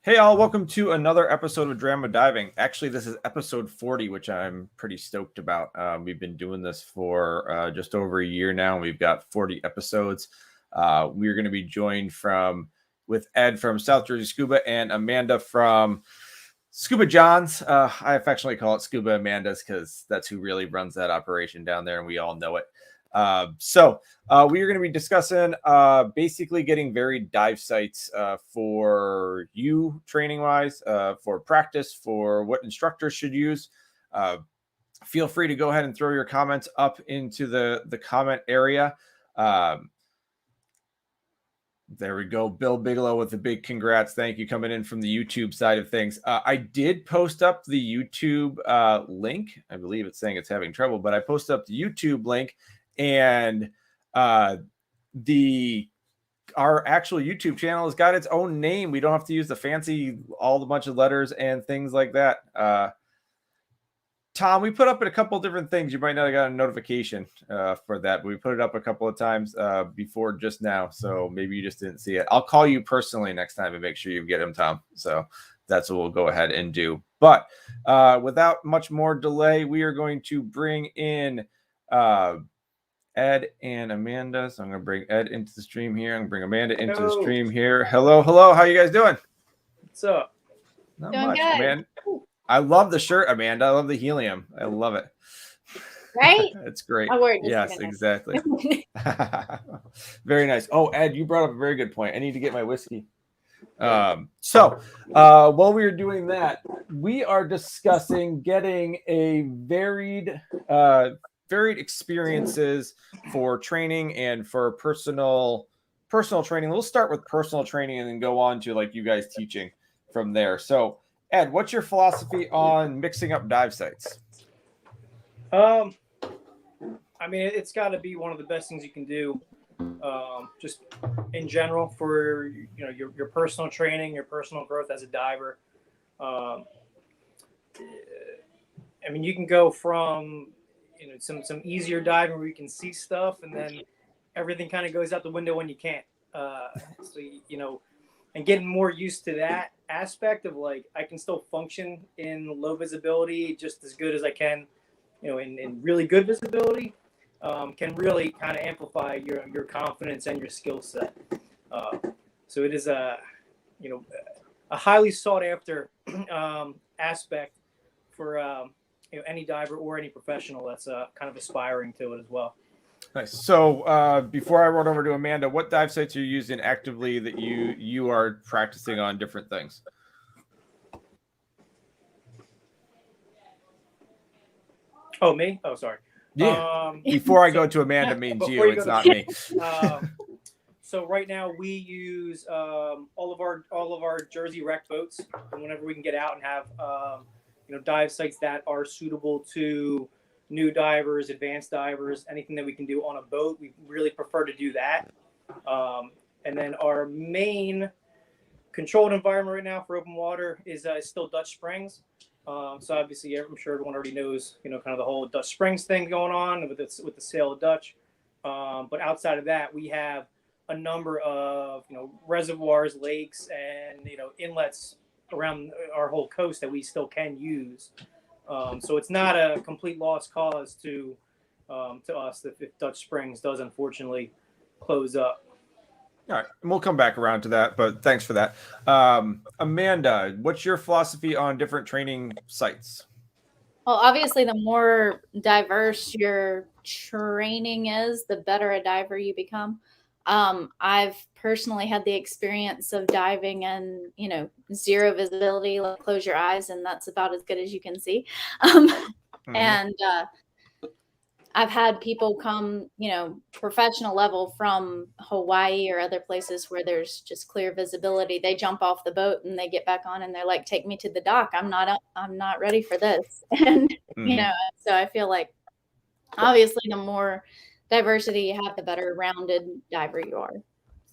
Hey all, welcome to another episode of Drama Diving. Actually, this is episode 40, which I'm pretty stoked about. We've been doing this for just over a year now, and we've got 40 episodes. We're going to be joined with Ed from South Jersey Scuba and Amanda from Scuba John's. I affectionately call it Scuba Amanda's because that's who really runs that operation down there, and we all know it. So we are going to be discussing basically getting varied dive sites for you training wise, for practice, for what instructors should use. Feel free to go ahead and throw your comments up into the comment area. There we go. Bill Bigelow with the big congrats. Thank you, coming in from the YouTube side of things. I did post up the YouTube link. I believe it's saying it's having trouble, but I posted up the YouTube link. And our actual YouTube channel has got its own name. We don't have to use the fancy, all the bunch of letters and things like that. Tom, we put up a couple different things. You might not have got a notification for that, but we put it up a couple of times before just now. So maybe you just didn't see it. I'll call you personally next time and make sure you get them, Tom. So that's what we'll go ahead and do. But without much more delay, we are going to bring in Ed and Amanda. So I'm going to bring Ed into the stream here. I'm going to bring Amanda into the stream here. Hello. How you guys doing? What's up? Not doing much, good. Man. I love the shirt, Amanda. I love the helium. I love it. Right? It's great. Yes, exactly. Very nice. Oh, Ed, you brought up a very good point. I need to get my whiskey. So while we are doing that, we are discussing getting a varied experiences for training and for personal training. We'll start with personal training and then go on to like you guys teaching from there. So Ed, what's your philosophy on mixing up dive sites? I mean, it's got to be one of the best things you can do, just in general for your personal training, your personal growth as a diver. I mean, you can go from some easier diving where you can see stuff, and then everything kind of goes out the window when you can't. And getting more used to that aspect of like I can still function in low visibility just as good as I can, in really good visibility, can really kind of amplify your confidence and your skill set. So it is a highly sought after aspect for any diver or any professional that's kind of aspiring to it as well. Nice. So before I run over to Amanda, what dive sites are you using actively that you are practicing on different things? Oh, me? Oh, sorry. Yeah. Before I go to Amanda means you. It's not me. So right now we use all of our Jersey wreck boats, and whenever we can get out and have dive sites that are suitable to new divers, advanced divers, anything that we can do on a boat, we really prefer to do that. And then our main controlled environment right now for open water is still Dutch Springs. So obviously, I'm sure everyone already knows, kind of the whole Dutch Springs thing going on with the sale of Dutch. But outside of that, we have a number of reservoirs, lakes, and inlets around our whole coast that we still can use. So it's not a complete lost cause to us if Dutch Springs does unfortunately close up. All right, and we'll come back around to that, but thanks for that. Amanda, what's your philosophy on different training sites? Well, obviously, the more diverse your training is, the better a diver you become. I've personally had the experience of diving and, zero visibility, like close your eyes and that's about as good as you can see. And I've had people come, professional level from Hawaii or other places where there's just clear visibility. They jump off the boat and they get back on and they're like, take me to the dock. I'm not ready for this. And, so I feel like obviously the more diversity you have, the better rounded diver you are.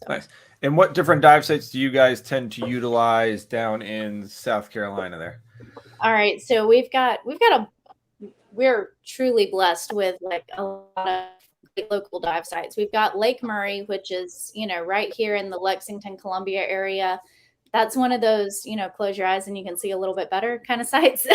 So. Nice. And what different dive sites do you guys tend to utilize down in South Carolina there? All right. So we're truly blessed with like a lot of great local dive sites. We've got Lake Murray, which is, right here in the Lexington, Columbia area. That's one of those, close your eyes and you can see a little bit better kind of sites.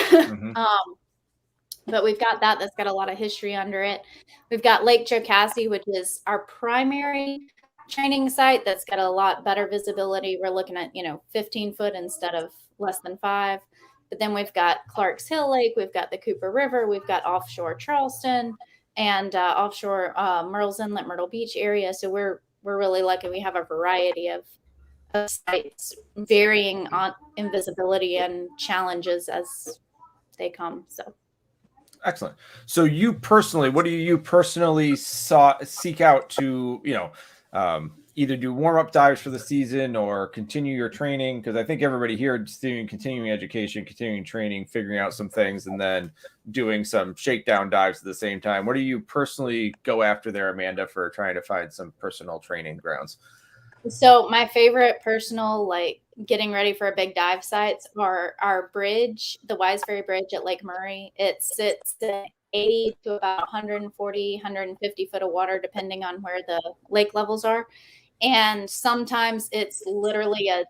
But we've got that's got a lot of history under it. We've got Lake Jocassee, which is our primary training site that's got a lot better visibility. We're looking at, 15 foot instead of less than 5. But then we've got Clark's Hill Lake, we've got the Cooper River, we've got offshore Charleston and offshore Myrtle's Inlet, Myrtle Beach area. So we're really lucky. We have a variety of sites varying in visibility and challenges as they come. So. Excellent. So you personally, what do you personally seek out to, either do warm-up dives for the season or continue your training? Because I think everybody here is doing continuing education, continuing training, figuring out some things, and then doing some shakedown dives at the same time. What do you personally go after there, Amanda, for trying to find some personal training grounds? So my favorite personal, like getting ready for a big dive sites are our bridge, the Wiseferry Bridge at Lake Murray. It sits at 80 to about 140, 150 foot of water, depending on where the lake levels are. And sometimes it's literally a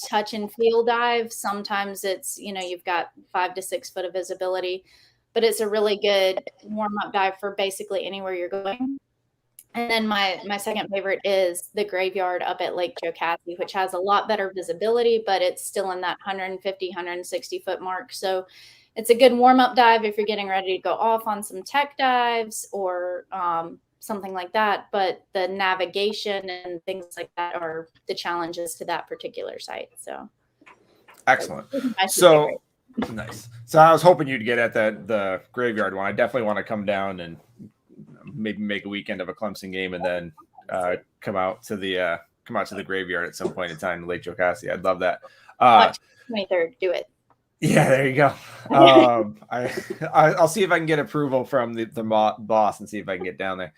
touch and feel dive. Sometimes it's, you've got 5 to 6 foot of visibility, but it's a really good warm up dive for basically anywhere you're going. And then my second favorite is the graveyard up at Lake Jocassee, which has a lot better visibility, but it's still in that 150, 160 foot mark. So it's a good warm-up dive if you're getting ready to go off on some tech dives or something like that. But the navigation and things like that are the challenges to that particular site. So excellent. So nice. So I was hoping you'd get at the graveyard one. I definitely want to come down and maybe make a weekend of a Clemson game and then come out to the graveyard at some point in time in Lake Jocassee. I'd love that. 23rd, do it. Yeah, there you go. I'll see if I can get approval from the boss and see if I can get down there.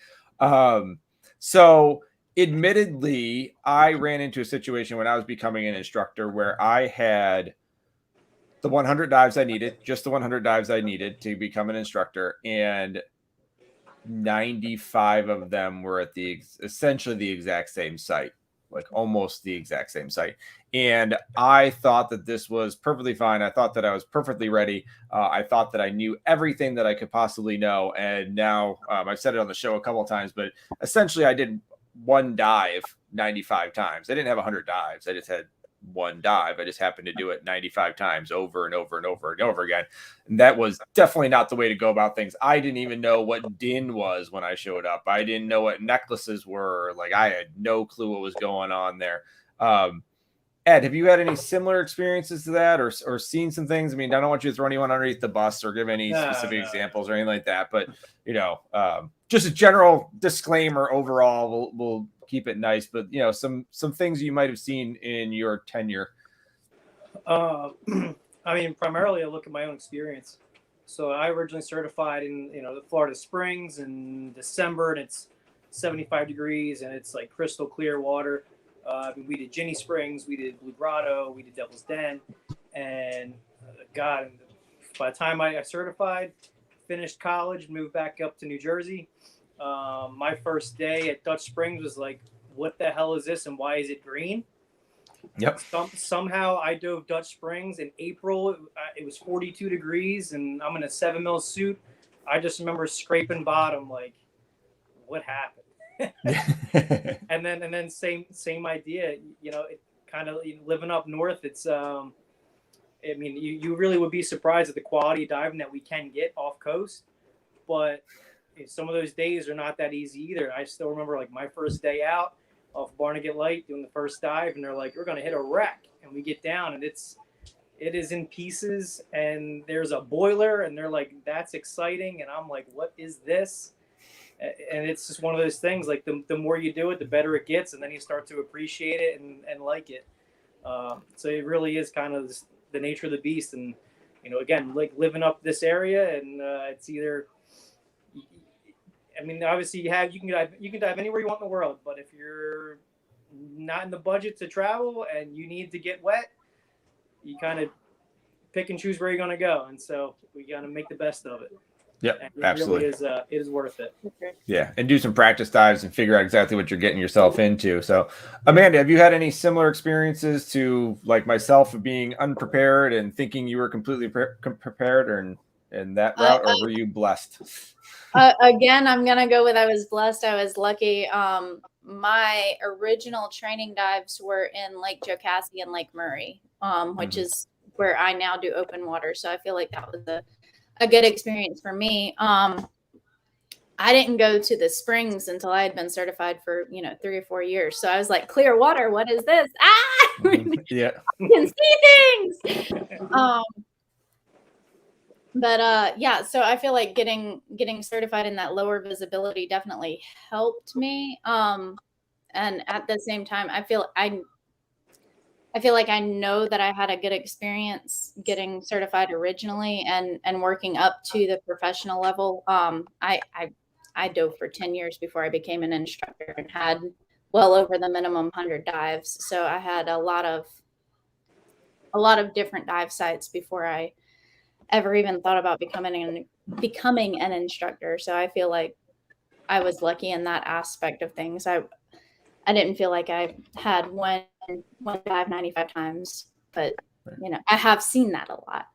So admittedly, I ran into a situation when I was becoming an instructor where I had the 100 dives I needed, just the 100 dives I needed to become an instructor, and 95 of them were at essentially the exact same site, like almost the exact same site. And I thought that this was perfectly fine. I thought that I was perfectly ready. I thought that I knew everything that I could possibly know. And now I've said it on the show a couple of times, but essentially I did one dive 95 times. I didn't have 100 dives. I just had one dive. I just happened to do it 95 times over and over and over and over again. And that was definitely not the way to go about things. I didn't even know what DIN was when I showed up. I didn't know what necklaces were. Like, I had no clue what was going on there. Ed, have you had any similar experiences to that or seen some things? I mean, I don't want you to throw anyone underneath the bus or give any specific examples or anything like that, but just a general disclaimer overall, we'll keep it nice, but some things you might have seen in your tenure. I mean, primarily I look at my own experience. So I originally certified in the Florida Springs in December, and it's 75 degrees and it's like crystal clear water. We did Ginny Springs, we did Blue Grotto, we did Devil's Den, and God, by the time I certified, finished college, moved back up to New Jersey. My first day at Dutch Springs was like, what the hell is this and why is it green? Yep. Somehow I dove Dutch Springs in April. It was 42 degrees and I'm in a 7 mil suit. I just remember scraping bottom, like, what happened? and then same idea, it kind of living up north. It's I mean, you really would be surprised at the quality of diving that we can get off coast, but some of those days are not that easy either. I still remember like my first day out, off Barnegat Light doing the first dive, and they're like, "We're gonna hit a wreck," and we get down, and it is in pieces, and there's a boiler, and they're like, "That's exciting," and I'm like, "What is this?" And it's just one of those things. Like the more you do it, the better it gets, and then you start to appreciate it and like it. So it really is kind of the nature of the beast, and again, like living up this area, and it's either. I mean, obviously, you can dive anywhere you want in the world, but if you're not in the budget to travel and you need to get wet, you kind of pick and choose where you're going to go, and so we got to make the best of it. Yep, absolutely. Really it is worth it. Yeah, and do some practice dives and figure out exactly what you're getting yourself into. So, Amanda, have you had any similar experiences to like myself of being unprepared and thinking you were completely prepared, or in that route, or were you blessed? Again, I'm gonna go with I was blessed. I was lucky. My original training dives were in Lake Jocassee and Lake Murray, which is where I now do open water. So I feel like that was a good experience for me. I didn't go to the springs until I had been certified for 3 or 4 years. So I was like, clear water, what is this? Yeah, I can see things. But yeah, so I feel like getting certified in that lower visibility definitely helped me. And at the same time, I feel like I know that I had a good experience getting certified originally and working up to the professional level. I dove for 10 years before I became an instructor and had well over the minimum 100 dives. So I had a lot of different dive sites before I ever even thought about becoming an instructor. So I feel like I was lucky in that aspect of things. I didn't feel like I had one dive 95 times, but I have seen that a lot,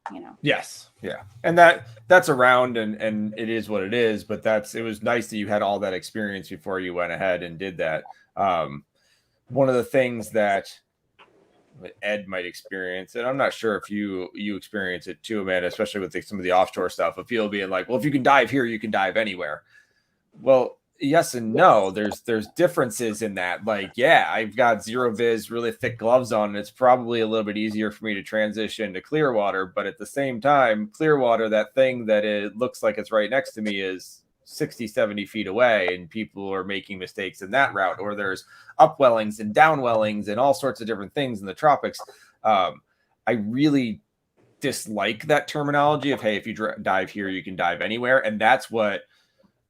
Yes. Yeah. And that's around and it is what it is, but it was nice that you had all that experience before you went ahead and did that. One of the things that Ed might experience, and I'm not sure if you experience it too, Amanda, especially with some of the offshore stuff, of people being like, well, if you can dive here, you can dive anywhere. Well, yes and no. There's differences in that. Like, yeah, I've got zero viz, really thick gloves on, and it's probably a little bit easier for me to transition to clear water. But at the same time, clear water, that thing that it looks like it's right next to me is 60, 70 feet away, and people are making mistakes in that route, or there's upwellings and downwellings and all sorts of different things in the tropics. I really dislike that terminology of, hey, if you dive here, you can dive anywhere. And that's what,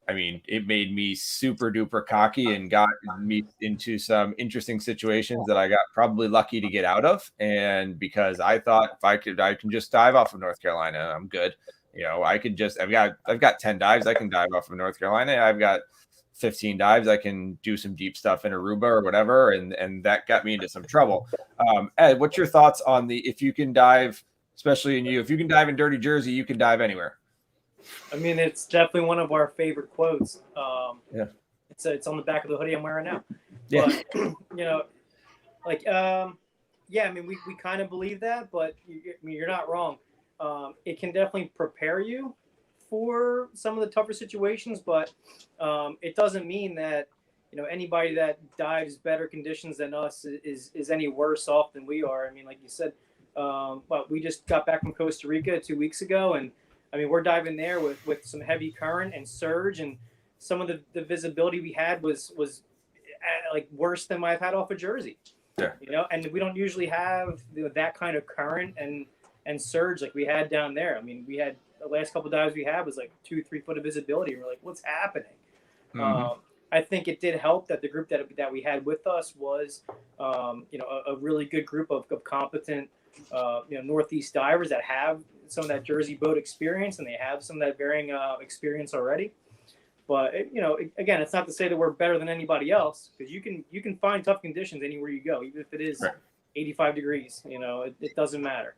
I mean, it made me super duper cocky and got me into some interesting situations that I got probably lucky to get out of. And because I thought if I can just dive off of North Carolina, I'm good. I could just, I've got 10 dives. I can dive off of North Carolina. I've got 15 dives. I can do some deep stuff in Aruba or whatever. And that got me into some trouble. Ed, what's your thoughts on if you can dive, especially if you can dive in Dirty Jersey, you can dive anywhere? I mean, it's definitely one of our favorite quotes. Yeah. It's on the back of the hoodie I'm wearing now. Yeah. But, yeah, I mean, we kind of believe that, but you're not wrong. It can definitely prepare you for some of the tougher situations, but it doesn't mean that anybody that dives better conditions than us is any worse off than we are. I mean, like you said, but we just got back from Costa Rica 2 weeks ago, and I mean, we're diving there with some heavy current and surge, and some of the visibility we had was like worse than I've had off of Jersey. Yeah. And we don't usually have that kind of current and surge like we had down there. I mean, we had the last couple of dives we had was like 2-3 foot of visibility. And we're like, what's happening? Mm-hmm. I think it did help that the group that we had with us was, a really good group of competent, Northeast divers that have some of that Jersey boat experience, and they have some of that varying experience already. But again, it's not to say that we're better than anybody else, because you can find tough conditions anywhere you go, even if it is 85 degrees. It doesn't matter.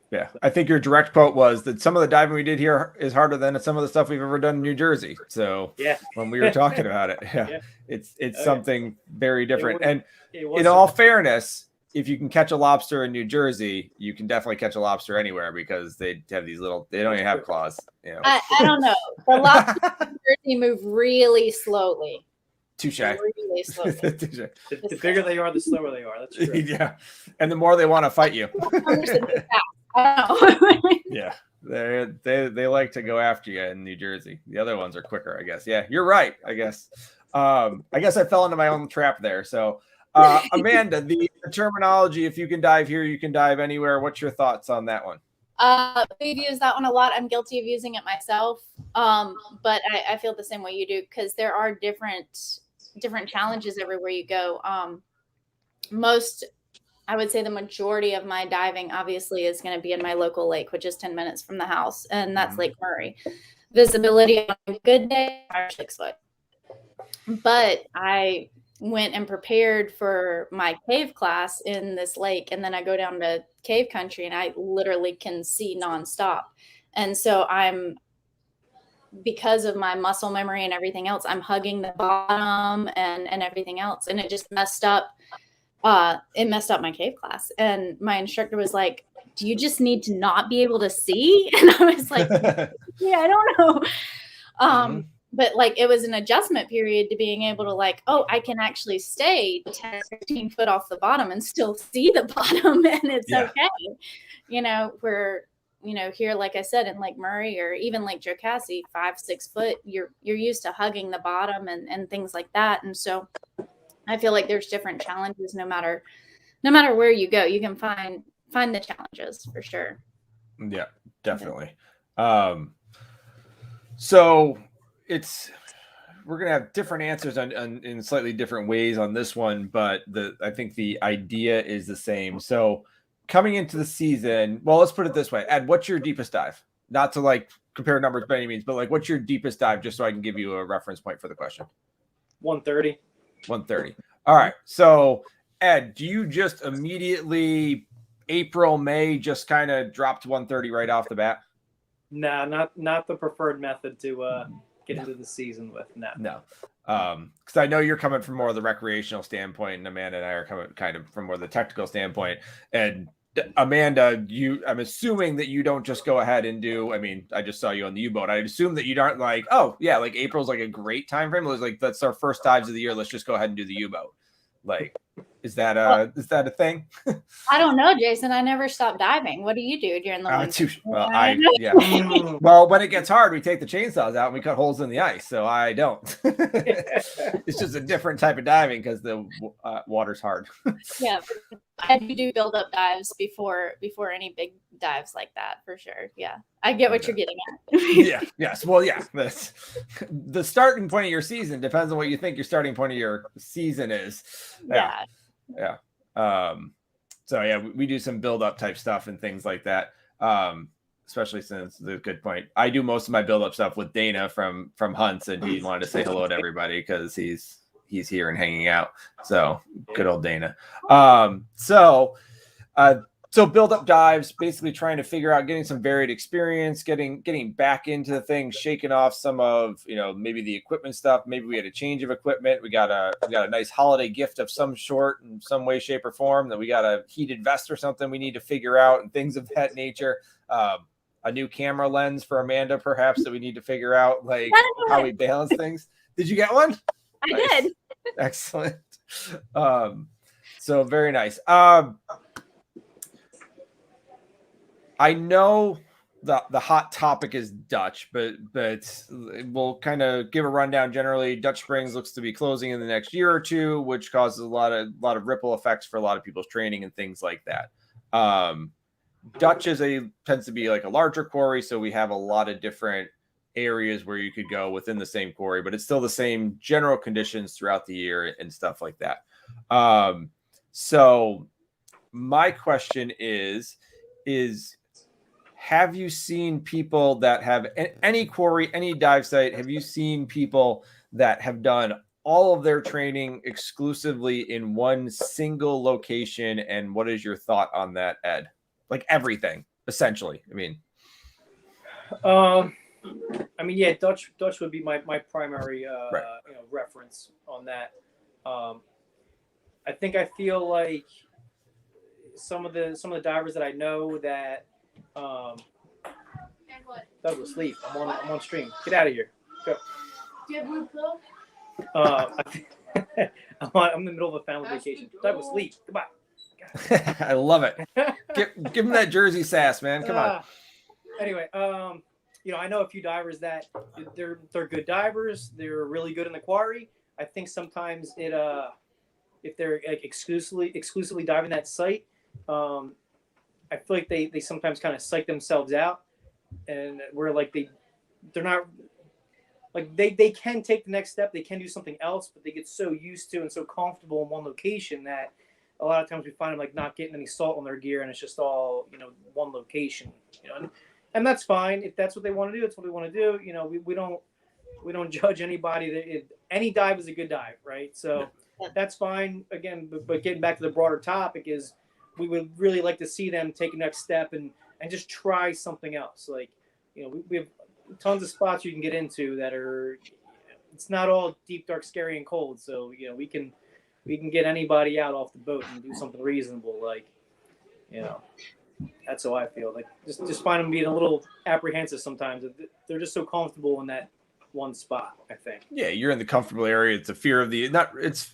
Yeah, I think your direct quote was that some of the diving we did here is harder than some of the stuff we've ever done in New Jersey. So yeah, when we were talking about it, it's something very different. And in all fairness, if you can catch a lobster in New Jersey, you can definitely catch a lobster anywhere, because they have these they don't even have claws. I don't know. The lobsters in Jersey move really slowly. Touche. really slowly. Touche. The bigger they are, the slower they are. That's true. Yeah, and the more they want to fight you. I don't know. Yeah, they like to go after you in New Jersey. The other ones are quicker, I guess. Yeah, you're right. I guess I fell into my own trap there. So, Amanda, the terminology, if you can dive here, you can dive anywhere. What's your thoughts on that one? We've used that one a lot. I'm guilty of using it myself. But I feel the same way you do, because there are different challenges everywhere you go. I would say the majority of my diving obviously is going to be in my local lake, which is 10 minutes from the house, and that's Lake Murray. Visibility on a good day, 5 or 6 foot. But I went and prepared for my cave class in this lake, and then I go down to cave country and I literally can see nonstop. And so because of my muscle memory and everything else, I'm hugging the bottom and everything else, and it just messed up. It messed up my cave class, and my instructor was like, "Do you just need to not be able to see?" And I was like, "Yeah, I don't know." But like, it was an adjustment period to being able to like, oh, I can actually stay 10, 15 foot off the bottom and still see the bottom, and it's okay. We're here, like I said, in Lake Murray or even Lake Jocassee, 5, 6 foot, you're used to hugging the bottom and things like that. And so I feel like there's different challenges no matter where you go. You can find the challenges for sure. Yeah, definitely. So we're gonna have different answers on in slightly different ways on this one, but I think the idea is the same. So coming into the season, well, let's put it this way. Ed, what's your deepest dive? Not to like compare numbers by any means, but like, what's your deepest dive, just so I can give you a reference point for the question? 130. 130. All right. So Ed, do you just immediately April, May just kind of dropped 130 right off the bat? Nah, not the preferred method to get into the season with. No. Because I know you're coming from more of the recreational standpoint, and Amanda and I are coming kind of from more the technical standpoint. And Amanda, I'm assuming that you don't just go ahead and do. I mean, I just saw you on the U-boat. I assume that you aren't like, oh yeah, like April's like a great time frame. It was like, that's our first dives of the year. Let's just go ahead and do the U-boat. Like, is that a thing? I don't know, Jason. I never stopped diving. What do you do during the winter? Well, when it gets hard, we take the chainsaws out and we cut holes in the ice. So I don't. It's just a different type of diving because the water's hard. Yeah, I do build up dives before any big dives like that for sure. Yeah, I get what you're getting at. Yes. Well, yeah. That's the starting point of your season depends on what you think your starting point of your season is. Yeah. So yeah, we do some build up type stuff and things like that. Especially since the good point. I do most of my build up stuff with Dana from Hunts, and he wanted to say hello to everybody because he's here and hanging out. So good old Dana. So build up dives, basically trying to figure out getting some varied experience, getting back into the thing, shaking off some of, maybe the equipment stuff. Maybe we had a change of equipment. We got a nice holiday gift of some sort in some way, shape, or form. That we got a heated vest or something we need to figure out, and things of that nature. A new camera lens for Amanda, perhaps, that we need to figure out, like how we balance things. Did you get one? I did. Excellent. So very nice. I know the hot topic is Dutch, but we'll kind of give a rundown. Generally, Dutch Springs looks to be closing in the next year or two, which causes a lot of ripple effects for a lot of people's training and things like that. Dutch tends to be like a larger quarry, so we have a lot of different areas where you could go within the same quarry, but it's still the same general conditions throughout the year and stuff like that. So my question is have you seen people that have any quarry, any dive site? Have you seen people that have done all of their training exclusively in one single location? And what is your thought on that, Ed? Like everything, essentially. Yeah, Dutch would be my primary right. Reference on that. I feel like some of the divers that I know that Doug was asleep. I'm on stream. Get out of here. Go. Do you have blue pill? I'm in the middle of a family vacation. Time to sleep. Goodbye. I love it. Give him that Jersey sass, man. Come on. Anyway, I know a few divers that they're good divers. They're really good in the quarry. I think sometimes if they're like exclusively diving that site, I feel like they sometimes kind of psych themselves out, and where like they're not like they can take the next step, they can do something else, but they get so used to and so comfortable in one location that a lot of times we find them like not getting any salt on their gear, and it's just all one location, and that's fine if that's what they want to do. It's what we want to do. We don't judge anybody. Any dive is a good dive, right? So that's fine. Again, but getting back to the broader topic is we would really like to see them take a next step and just try something else. Like, we have tons of spots you can get into that are, it's not all deep, dark, scary, and cold. So, we can get anybody out off the boat and do something reasonable. Like, that's how I feel. Like, just find them being a little apprehensive sometimes. They're just so comfortable in that one spot, I think. Yeah, you're in the comfortable area. It's a fear of you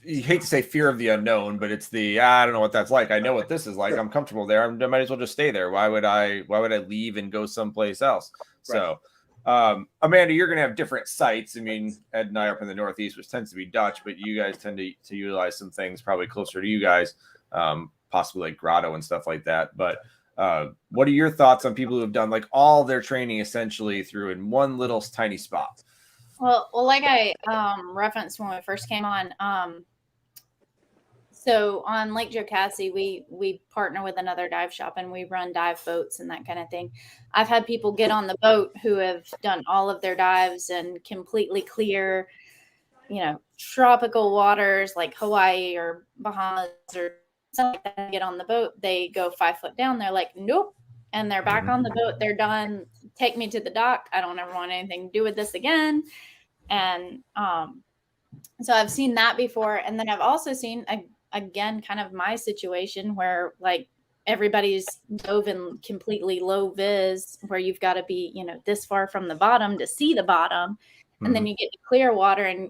hate to say fear of the unknown, but it's I don't know what that's like. I know what this is like. I'm comfortable there. I might as well just stay there. Why would I leave and go someplace else? Right. So, Amanda, you're going to have different sites. I mean, Ed and I are up in the Northeast, which tends to be Dutch, but you guys tend to utilize some things probably closer to you guys, possibly like grotto and stuff like that. But what are your thoughts on people who have done like all their training essentially through in one little tiny spot? Well, like I referenced when we first came on, so on Lake Jocassee, we partner with another dive shop and we run dive boats and that kind of thing. I've had people get on the boat who have done all of their dives and completely clear, tropical waters like Hawaii or Bahamas or something like that. Get on the boat, they go 5 foot down. They're like, nope. And they're back on the boat. They're done. Take me to the dock. I don't ever want anything to do with this again. And so I've seen that before. And then I've also seen, again, kind of my situation where like everybody's dove in completely low vis, where you've got to be, this far from the bottom to see the bottom. And then you get to clear water and,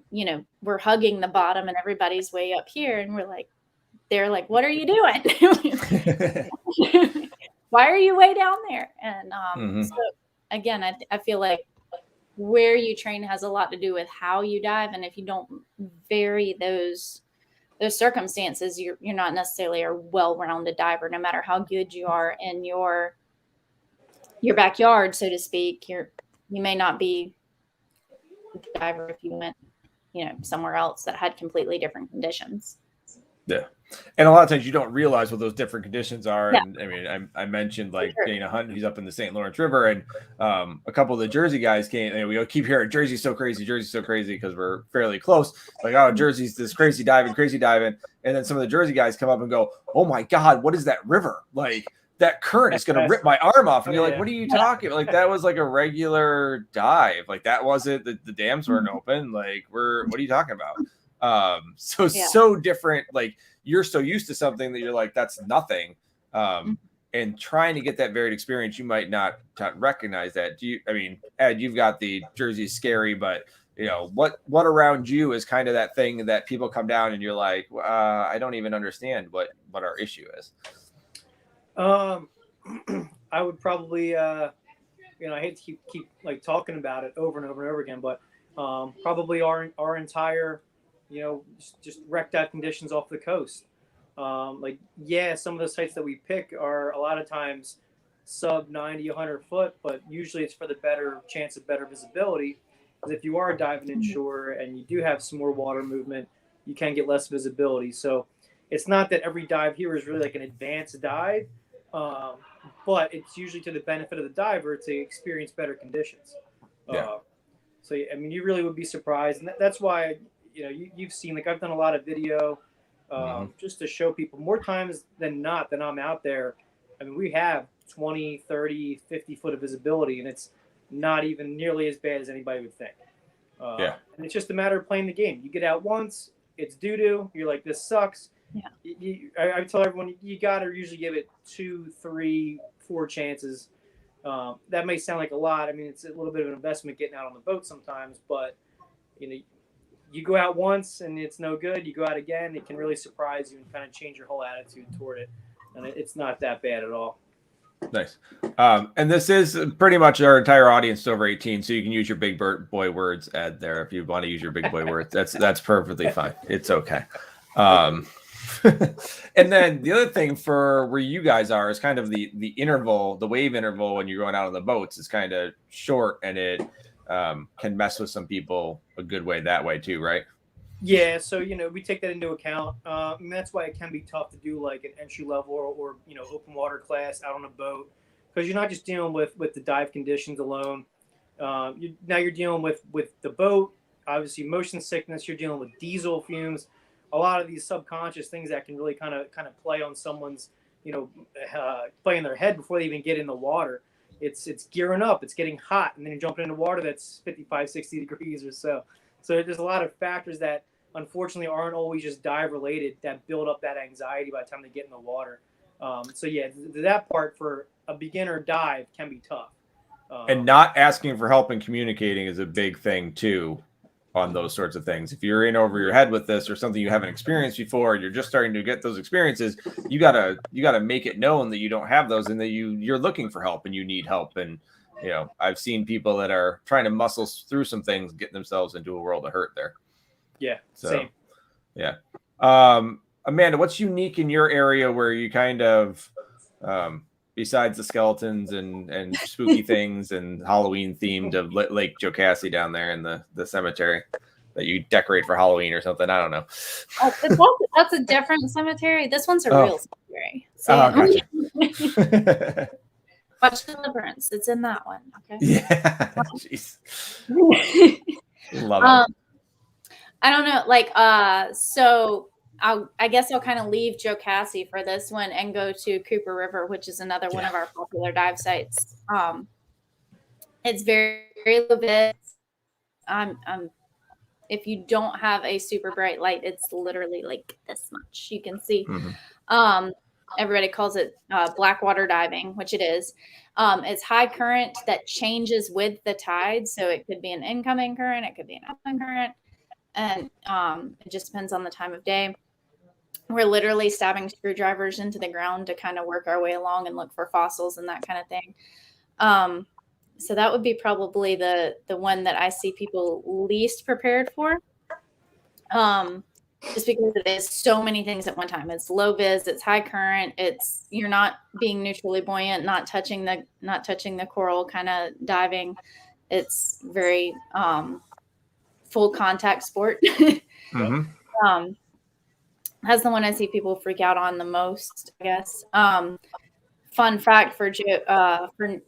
we're hugging the bottom and everybody's way up here. And they're like, what are you doing? Why are you way down there? And so again, I feel like where you train has a lot to do with how you dive. And if you don't vary those circumstances, you're not necessarily a well-rounded diver, no matter how good you are in your backyard, so to speak. You may not be a diver if you went, somewhere else that had completely different conditions. Yeah. And a lot of times you don't realize what those different conditions are. Yeah. And I mean, I mentioned like Dana Hunt, who's up in the St. Lawrence River, and a couple of the Jersey guys came, and we keep hearing Jersey's so crazy because we're fairly close. Like, oh, Jersey's this crazy diving. And then some of the Jersey guys come up and go, oh my God, what is that river? Like that current is going to rip my arm off. And you're like, what are you talking about? Like that was like a regular dive. Like that wasn't, the dams weren't open. Like what are you talking about? So different. Like, you're so used to something that you're like, that's nothing. And trying to get that varied experience, you might not recognize that. Ed, you've got the Jersey scary, but what around you is kind of that thing that people come down and you're like, I don't even understand what our issue is. I would probably, I hate to keep like talking about it over and over and over again, but probably our entire, just wreck dive conditions off the coast. Some of the sites that we pick are a lot of times sub 90, 100 foot, but usually it's for the better chance of better visibility. Because if you are diving inshore and you do have some more water movement, you can get less visibility. So it's not that every dive here is really like an advanced dive, but it's usually to the benefit of the diver to experience better conditions. You really would be surprised. And that's why, you've seen, like I've done a lot of video just to show people more times than not that I'm out there. I mean, we have 20, 30, 50 foot of visibility, and it's not even nearly as bad as anybody would think. And it's just a matter of playing the game. You get out once, it's doo-doo. You're like, this sucks. Yeah. I tell everyone, you got to usually give it 2, 3, 4 chances. That may sound like a lot. I mean, it's a little bit of an investment getting out on the boat sometimes, but, you go out once and it's no good, you go out again, it can really surprise you and kind of change your whole attitude toward it. And it's not that bad at all. Nice. And this is pretty much our entire audience is over 18, so you can use your big boy words Ed there if you want to use your big boy words. That's perfectly fine. It's okay. And then the other thing for where you guys are is kind of the interval, the wave interval when you're going out on the boats is kind of short, and it can mess with some people a good way that way too, right? Yeah, so we take that into account, and that's why it can be tough to do like an entry level or open water class out on a boat, because you're not just dealing with the dive conditions alone. Now you're dealing with the boat, obviously motion sickness. You're dealing with diesel fumes, a lot of these subconscious things that can really kind of play on someone's play in their head before they even get in the water. It's gearing up, it's getting hot, and then you're jumping into water that's 55, 60 degrees or so. So there's a lot of factors that unfortunately aren't always just dive related that build up that anxiety by the time they get in the water. So yeah, that part for a beginner dive can be tough. And not asking for help and communicating is a big thing too on those sorts of things. If you're in over your head with this or something you haven't experienced before, and you're just starting to get those experiences, you gotta make it known that you don't have those and that you're looking for help and you need help. And I've seen people that are trying to muscle through some things, getting themselves into a world of hurt there. Yeah, so, same. Yeah. Amanda, what's unique in your area where you kind of, besides the skeletons and spooky things and Halloween themed of Lake Jocassee down there in the cemetery that you decorate for Halloween or something? I don't know. That's a different cemetery. This one's a real cemetery. Gotcha. Watch Deliverance. It's in that one. Okay. Yeah. Jeez. Love it. I don't know. So I guess I'll kind of leave Jocassee for this one and go to Cooper River, which is another one of our popular dive sites. It's very, very low vis. If you don't have a super bright light, it's literally like this much you can see. Mm-hmm. Everybody calls it blackwater diving, which it is. It's high current that changes with the tide. So it could be an incoming current. It could be an outgoing current. And it just depends on the time of day. We're literally stabbing screwdrivers into the ground to kind of work our way along and look for fossils and that kind of thing. So that would be probably the one that I see people least prepared for. Just because it is so many things at one time. It's low vis, it's high current, you're not being neutrally buoyant, not touching the coral kind of diving. It's very full contact sport. Mm-hmm. That's the one I see people freak out on the most, I guess. Fun fact for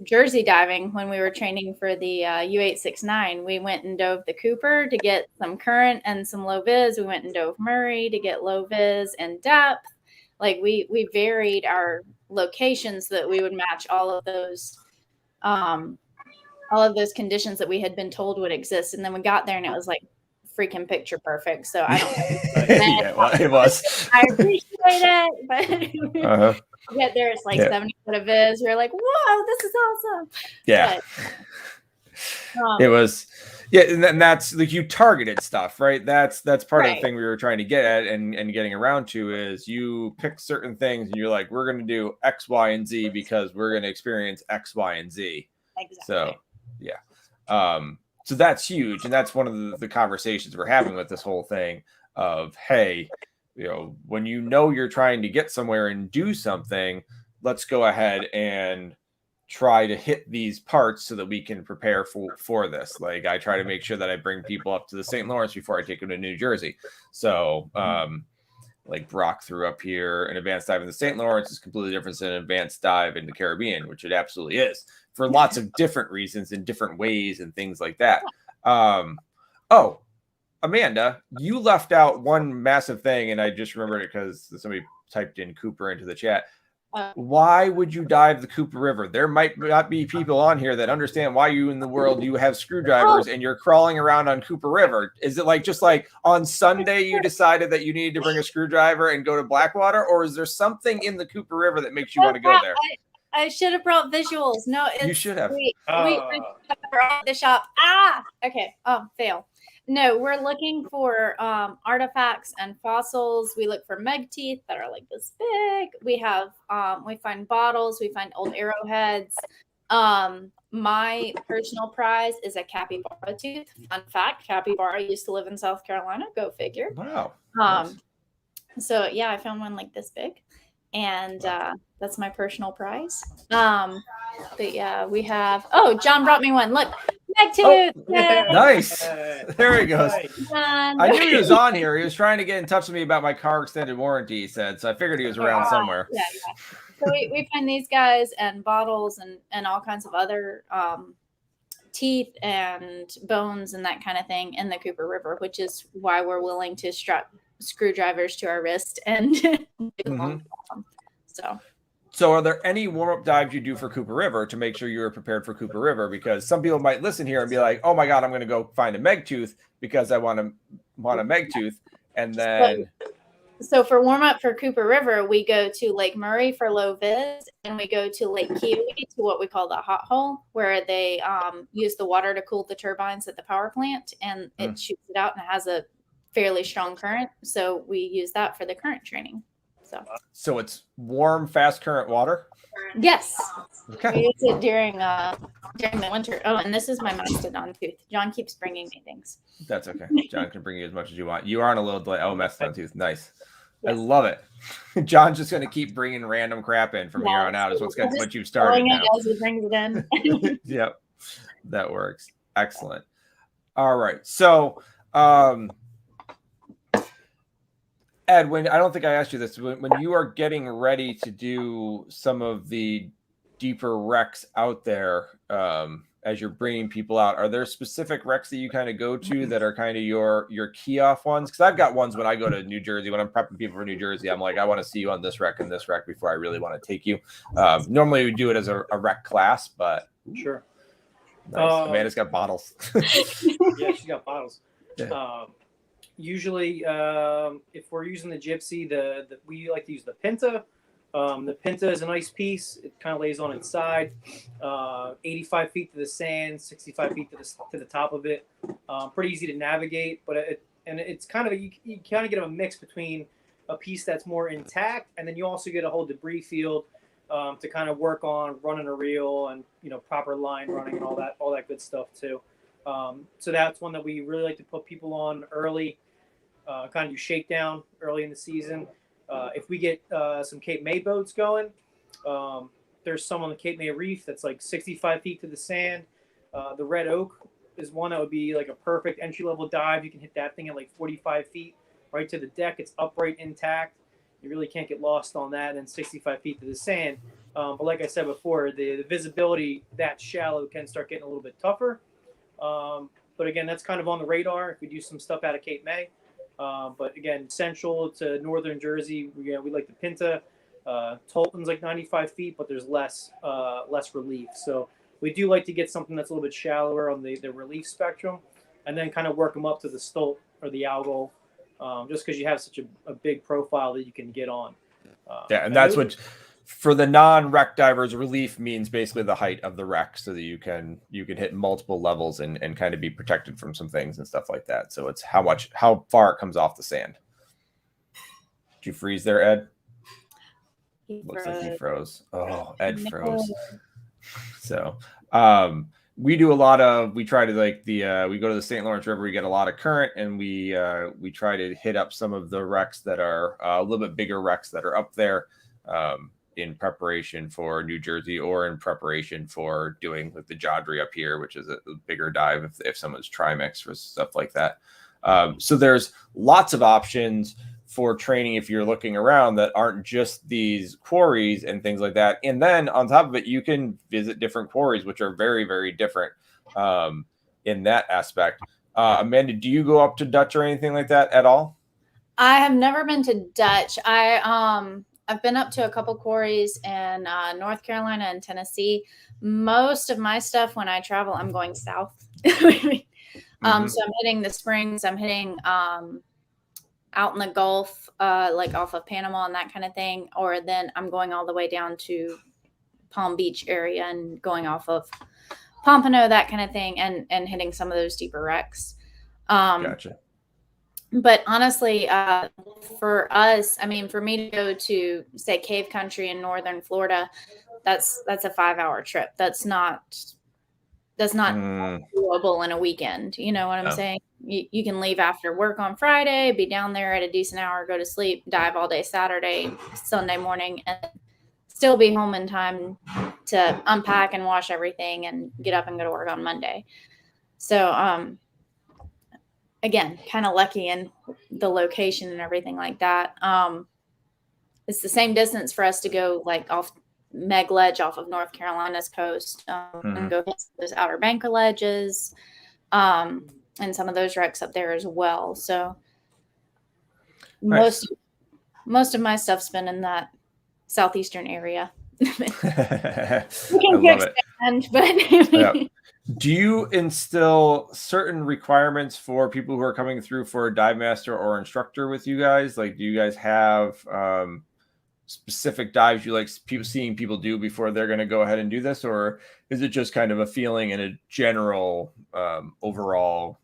Jersey diving, when we were training for the U869, we went and dove the Cooper to get some current and some low vis. We went and dove Murray to get low vis and depth. Like we varied our locations so that we would match all of those conditions that we had been told would exist. And then we got there and it was like freaking picture perfect. So I don't yeah, well, it was. I appreciate it, but get there, it's like 70 foot of vis. We're like, whoa, this is awesome. Yeah. But, it was, and that's like you targeted stuff, right? That's part of the thing we were trying to get at and getting around to is you pick certain things and you're like, we're going to do X, Y, and Z because we're going to experience X, Y, and Z. Exactly. So, yeah. So that's huge. And that's one of the conversations we're having with this whole thing of, hey, when you're trying to get somewhere and do something, let's go ahead and try to hit these parts so that we can prepare for this. Like I try to make sure that I bring people up to the St. Lawrence before I take them to New Jersey. So, like Brock threw up here, an advanced dive in the St. Lawrence is completely different than an advanced dive in the Caribbean, which it absolutely is for lots of different reasons in different ways and things like that. Amanda, you left out one massive thing, and I just remembered it because somebody typed in Cooper into the chat. Why would you dive the Cooper River? There might not be people on here that understand why you in the world you have screwdrivers and you're crawling around on Cooper River. Is it just like on Sunday you decided that you needed to bring a screwdriver and go to Blackwater, or is there something in the Cooper River that makes you want to go there? I should have brought visuals. No, you should have. We the shop. Okay. Fail. No, we're looking for artifacts and fossils. We look for meg teeth that are like this big. We have we find bottles, we find old arrowheads. My personal prize is a capybara tooth. Fun fact, capybara used to live in South Carolina. Go figure. Wow. Nice. So yeah, I found one like this big. And that's my personal prize. But yeah, we have John brought me one. Look, meg tooth. Oh, nice. There he goes. John. I knew he was on here. He was trying to get in touch with me about my car extended warranty, he said. So I figured he was around somewhere. Yeah. So we find these guys and bottles and all kinds of other teeth and bones and that kind of thing in the Cooper River, which is why we're willing to strap screwdrivers to our wrist and So are there any warm-up dives you do for Cooper River to make sure you're prepared for Cooper River? Because some people might listen here and be like, oh my God, I'm going to go find a meg tooth because I want a meg tooth. And then so for warm-up for Cooper River, we go to Lake Murray for low vis, and we go to Lake Kiwi to what we call the hot hole, where they use the water to cool the turbines at the power plant, and it shoots it out and it has a fairly strong current. So we use that for the current training. So it's warm, fast current water? Yes. Okay. We use it during the winter. Oh, and this is my mastodon tooth. John keeps bringing me things. That's okay. John can bring you as much as you want. You are on a little delay. Oh, mastodon tooth. Nice. Yes. I love it. John's just going to keep bringing random crap in from here on out. Is what you've started now. As he brings it in. Yep. That works. Excellent. All right. So, Ed, I don't think I asked you this, when you are getting ready to do some of the deeper wrecks out there, as you're bringing people out, are there specific wrecks that you kind of go to that are kind of your key off ones? Because I've got ones when I go to New Jersey, when I'm prepping people for New Jersey, I'm like, I want to see you on this wreck and this wreck before I really want to take you. Normally we do it as a wreck class, but sure. Nice. Amanda's got bottles. Yeah, she's got bottles. Yeah. Usually, if we're using the Gypsy, we like to use the Pinta. The Pinta is a nice piece. It kind of lays on its side. 85 feet to the sand, 65 feet to the top of it. Pretty easy to navigate, but it's kind of you kind of get a mix between a piece that's more intact, and then you also get a whole debris field to kind of work on running a reel and proper line running and all that good stuff too. So that's one that we really like to put people on early. Kind of do shakedown early in the season. If we get some Cape May boats going, there's some on the Cape May Reef that's like 65 feet to the sand. The Red Oak is one that would be like a perfect entry-level dive. You can hit that thing at like 45 feet right to the deck. It's upright, intact. You really can't get lost on that. And 65 feet to the sand. But like I said before, the visibility that shallow can start getting a little bit tougher. But again, that's kind of on the radar if we do some stuff out of Cape May. But again, central to northern Jersey, we like the Pinta. Tolton's like 95 feet, but there's less relief. So we do like to get something that's a little bit shallower on the relief spectrum, and then kind of work them up to the Stolt or the Algol, just because you have such a big profile that you can get on. Yeah, and that's what for the non-wreck divers, relief means basically the height of the wreck, so that you can hit multiple levels and kind of be protected from some things and stuff like that. So it's how far it comes off the sand. Did you freeze there, Ed? Looks like he froze. Oh, Ed froze. So we do a lot of, we try to we go to the St. Lawrence River, we get a lot of current, and we try to hit up some of the wrecks that are a little bit bigger wrecks that are up there. In preparation for New Jersey, or in preparation for doing like the Jodrey up here, which is a bigger dive if someone's trimix or stuff like that. So there's lots of options for training if you're looking around that aren't just these quarries and things like that. And then on top of it, you can visit different quarries, which are very, very different in that aspect. Amanda, do you go up to Dutch or anything like that at all? I have never been to Dutch. I've been up to a couple quarries in North Carolina and Tennessee. Most of my stuff when I travel, I'm going south. So I'm hitting the Springs. I'm hitting out in the Gulf, like off of Panama and that kind of thing. Or then I'm going all the way down to Palm Beach area and going off of Pompano, that kind of thing, and hitting some of those deeper wrecks. Gotcha. But honestly, for us, I mean, for me to go to, say, Cave Country in northern Florida, that's a 5-hour trip. That's not doable in a weekend. You know what I'm saying? You can leave after work on Friday, be down there at a decent hour, go to sleep, dive all day Saturday, Sunday morning, and still be home in time to unpack and wash everything and get up and go to work on Monday. So, again, kind of lucky in the location and everything like that. It's the same distance for us to go like off Meg Ledge off of North Carolina's coast and go hit those Outer Banker ledges and some of those wrecks up there as well. So Nice. most of my stuff's been in that southeastern area. I love it. But Yeah. Do you instill certain requirements for people who are coming through for a dive master or instructor with you guys? Like, do you guys have specific dives you like seeing people do before they're going to go ahead and do this? Or is it just kind of a feeling and a general overall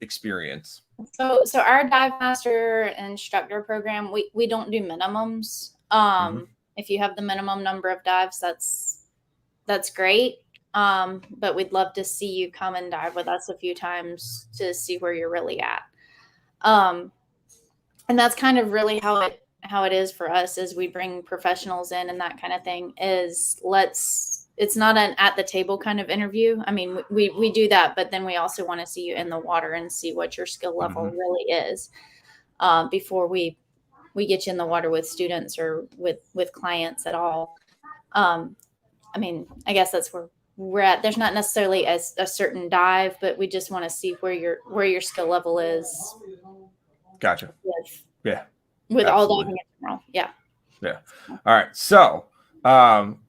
experience? So our dive master instructor program, we don't do minimums. If you have the minimum number of dives, that's great. But we'd love to see you come and dive with us a few times to see where you're really at. And that's kind of really how it is for us, is we bring professionals in and that kind of thing. It's not an at the table kind of interview. I mean, we do that, but then we also want to see you in the water and see what your skill level really is before we get you in the water with students or with clients at all. I mean, I guess that's where we're at. There's not necessarily a certain dive, but we just want to see where your skill level is. Gotcha. With all diving in general. Yeah. All right. So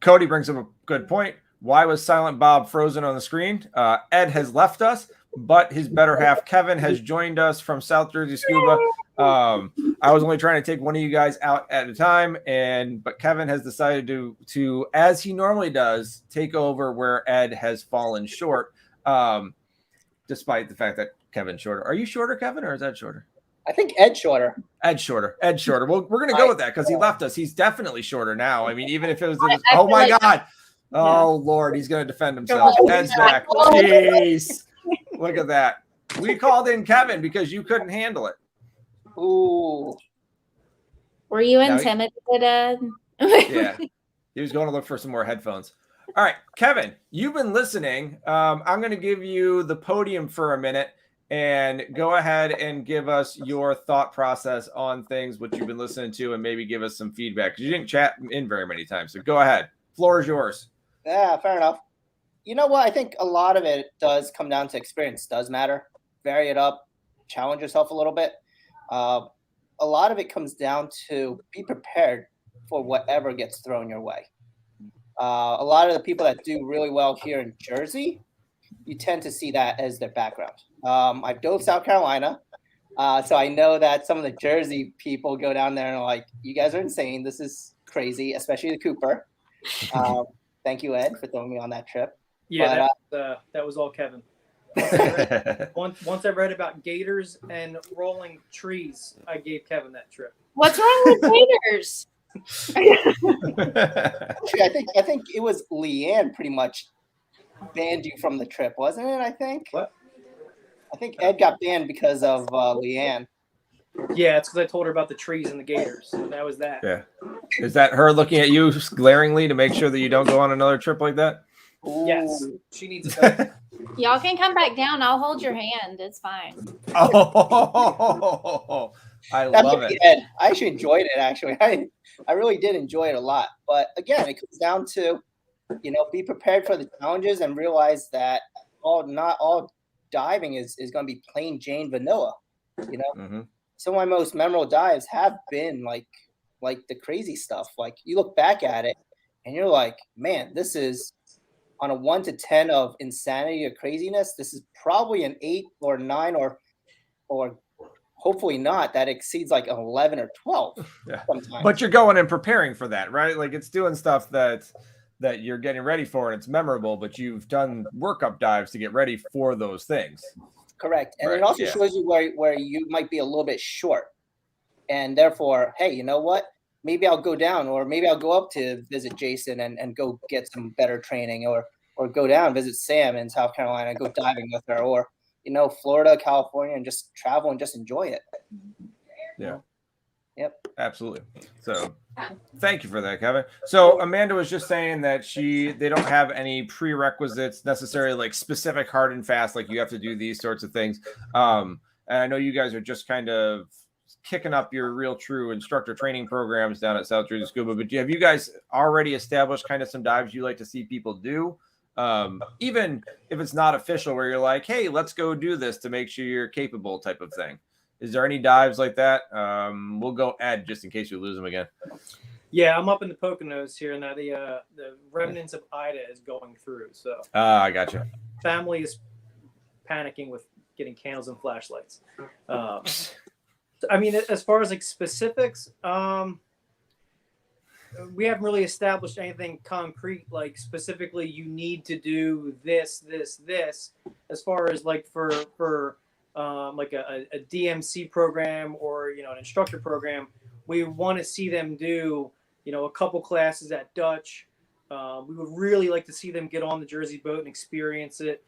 Cody brings up a good point. Why was Silent Bob frozen on the screen? Ed has left us, but his better half, Kevin, has joined us from South Jersey Scuba. I was only trying to take one of you guys out at a time, but Kevin has decided to, as he normally does, take over where Ed has fallen short, despite the fact that Kevin's shorter. Are you shorter, Kevin, or is Ed shorter? I think Ed's shorter. Ed's shorter. Well, we're going to go with that because he left us. He's definitely shorter now. I mean, even if it was, oh my God. Oh, Lord, he's going to defend himself. Ed's back. Jeez. Look at that. We called in Kevin because you couldn't handle it. Ooh. Were you intimidated, Ed? Yeah. He was going to look for some more headphones. All right, Kevin, you've been listening. I'm going to give you the podium for a minute and go ahead and give us your thought process on things, what you've been listening to, and maybe give us some feedback because you didn't chat in very many times. So go ahead. Floor is yours. Yeah, fair enough. You know what? I think a lot of it does come down to experience. Does matter. Vary it up. Challenge yourself a little bit. A lot of it comes down to be prepared for whatever gets thrown your way. A lot of the people that do really well here in Jersey, you tend to see that as their background. I've dove South Carolina, so I know that some of the Jersey people go down there and are like, you guys are insane. This is crazy, especially the Cooper. Thank you, Ed, for throwing me on that trip. Yeah, that was all Kevin. Once I read about gators and rolling trees, I gave Kevin that trip. What's wrong with gators? Actually, I think it was Leanne pretty much banned you from the trip, wasn't it? I think. What? I think Ed got banned because of Leanne. Yeah, it's because I told her about the trees and the gators. So that was that. Yeah. Is that her looking at you glaringly to make sure that you don't go on another trip like that? Ooh. Yes, she needs to. Y'all can come back down. I'll hold your hand. It's fine. Oh, I love it. Ed. I actually enjoyed it. Actually, I really did enjoy it a lot. But again, it comes down to, be prepared for the challenges and realize that not all diving is going to be plain Jane vanilla. Some of my most memorable dives have been like the crazy stuff. Like you look back at it and you're like, man, this is on a 1 to 10 of insanity or craziness. This is probably an 8 or 9 or hopefully not that exceeds like an 11 or 12. Yeah. Sometimes. But you're going and preparing for that, right? Like it's doing stuff that you're getting ready for and it's memorable, but you've done workup dives to get ready for those things. Correct. And Right, it also yeah. shows you where you might be a little bit short. And therefore, hey, you know what? Maybe I'll go down, or maybe I'll go up to visit Jason and go get some better training, or go down, visit Sam in South Carolina, go diving with her, or, Florida, California, and just travel and just enjoy it. Yeah. Yep. Absolutely. So thank you for that, Kevin. So Amanda was just saying that they don't have any prerequisites necessarily, like specific hard and fast, like you have to do these sorts of things. And I know you guys are just kind of kicking up your real true instructor training programs down at South Jersey Scuba, but have you guys already established kind of some dives you like to see people do? Even if it's not official, where you're like, hey, let's go do this to make sure you're capable type of thing. Is there any dives like that? We'll go Ed just in case we lose him again. Yeah, I'm up in the Poconos here, and the remnants of Ida is going through. So I gotcha. family is panicking with getting candles and flashlights. I mean, as far as like specifics, we haven't really established anything concrete, like specifically you need to do this. As far as like for like a DMC program or an instructor program, we want to see them do a couple classes at Dutch. We would really like to see them get on the Jersey boat and experience it,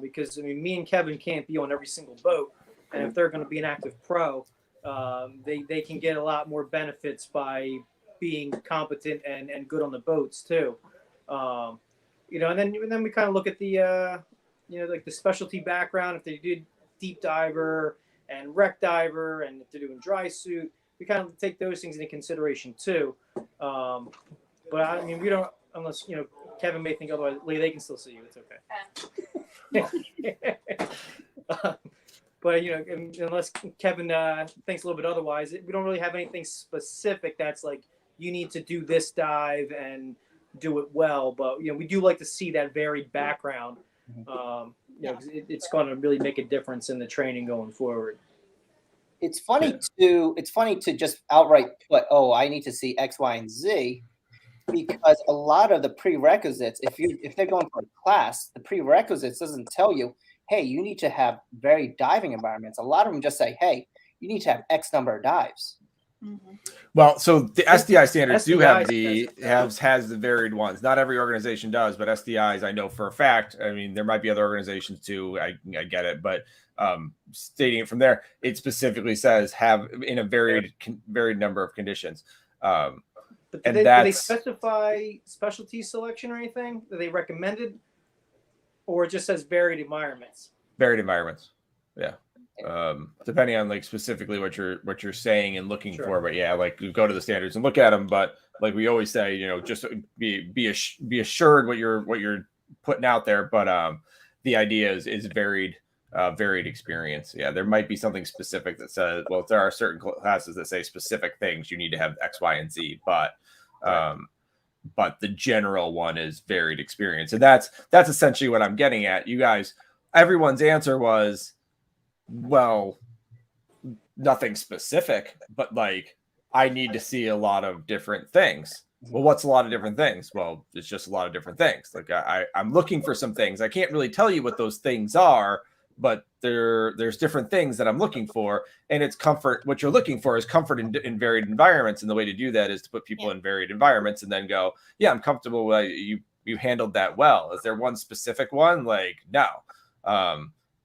because I mean, me and Kevin can't be on every single boat, and if they're going to be an active pro, they can get a lot more benefits by being competent and good on the boats too. And then we kind of look at the like the specialty background. If they did deep diver and wreck diver, and if they're doing dry suit, we kind of take those things into consideration too. But I mean, we don't, unless Kevin may think otherwise. Lee, they can still see you. It's okay. But unless Kevin thinks a little bit otherwise, we don't really have anything specific that's like you need to do this dive and do it well. But we do like to see that varied background. It's going to really make a difference in the training going forward. It's funny to just outright put, oh, I need to see X, Y, and Z, because a lot of the prerequisites, if they're going for a class, the prerequisites doesn't tell you, hey, you need to have varied diving environments. A lot of them just say, hey, you need to have X number of dives. Mm-hmm. Well, so the SDI standards do have SDI has the varied ones. Not every organization does, but SDIs, I know for a fact. I mean, there might be other organizations too. I get it, but stating it from there, it specifically says have in a varied number of conditions. But do they specify specialty selection or anything that they recommended, or it just says varied environments? Varied environments, yeah. Depending on like specifically what you're saying and looking for, but yeah, like you go to the standards and look at them. But like we always say, just be assured what you're putting out there. But the idea is varied experience. Yeah, there might be something specific that says, well, there are certain classes that say specific things you need to have X, Y, and Z, but the general one is varied experience, and that's essentially what I'm getting at. You guys, everyone's answer was, well, nothing specific, but like I need to see a lot of different things. Well, what's a lot of different things? Well, it's just a lot of different things. Like I'm looking for some things. I can't really tell you what those things are, but there's different things that I'm looking for, and it's comfort. What you're looking for is comfort in varied environments, and the way to do that is to put people in varied environments, and then go, yeah, I'm comfortable with you handled that well. Is there one specific one? Like, no.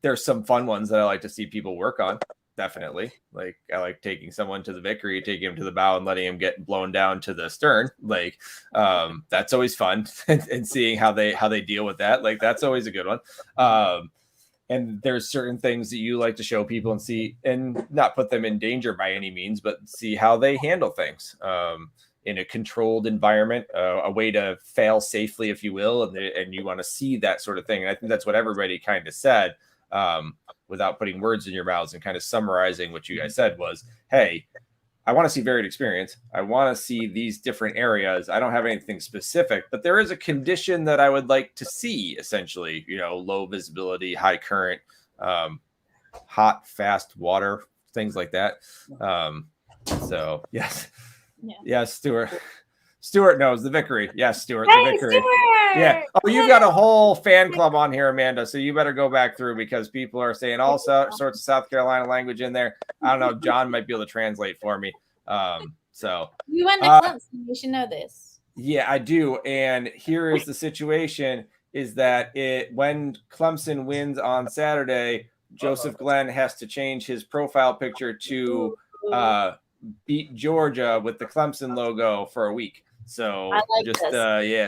There's some fun ones that I like to see people work on. Definitely. Like I like taking someone to the Vickery, taking him to the bow and letting him get blown down to the stern. Like that's always fun and seeing how they deal with that. Like that's always a good one. And there's certain things that you like to show people and see, and not put them in danger by any means, but see how they handle things in a controlled environment, a way to fail safely, if you will. And you want to see that sort of thing. And I think that's what everybody kind of said. Without putting words in your mouths and kind of summarizing what you guys said was, hey, I want to see varied experience. I want to see these different areas. I don't have anything specific, but there is a condition that I would like to see, essentially, low visibility, high current, hot, fast water, things like that. So yes. Yeah. Yes, Stuart. Stuart knows the Vickery. Yes, Stuart, the Hey, Vickery. Stuart! Yeah. Oh, you've got a whole fan club on here, Amanda. So you better go back through because people are saying all sorts of South Carolina language in there. I don't know. John might be able to translate for me. So You went to Clemson. You should know this. yeah, I do. And here is the situation: is that when Clemson wins on Saturday, Joseph Glenn has to change his profile picture to beat Georgia with the Clemson logo for a week. So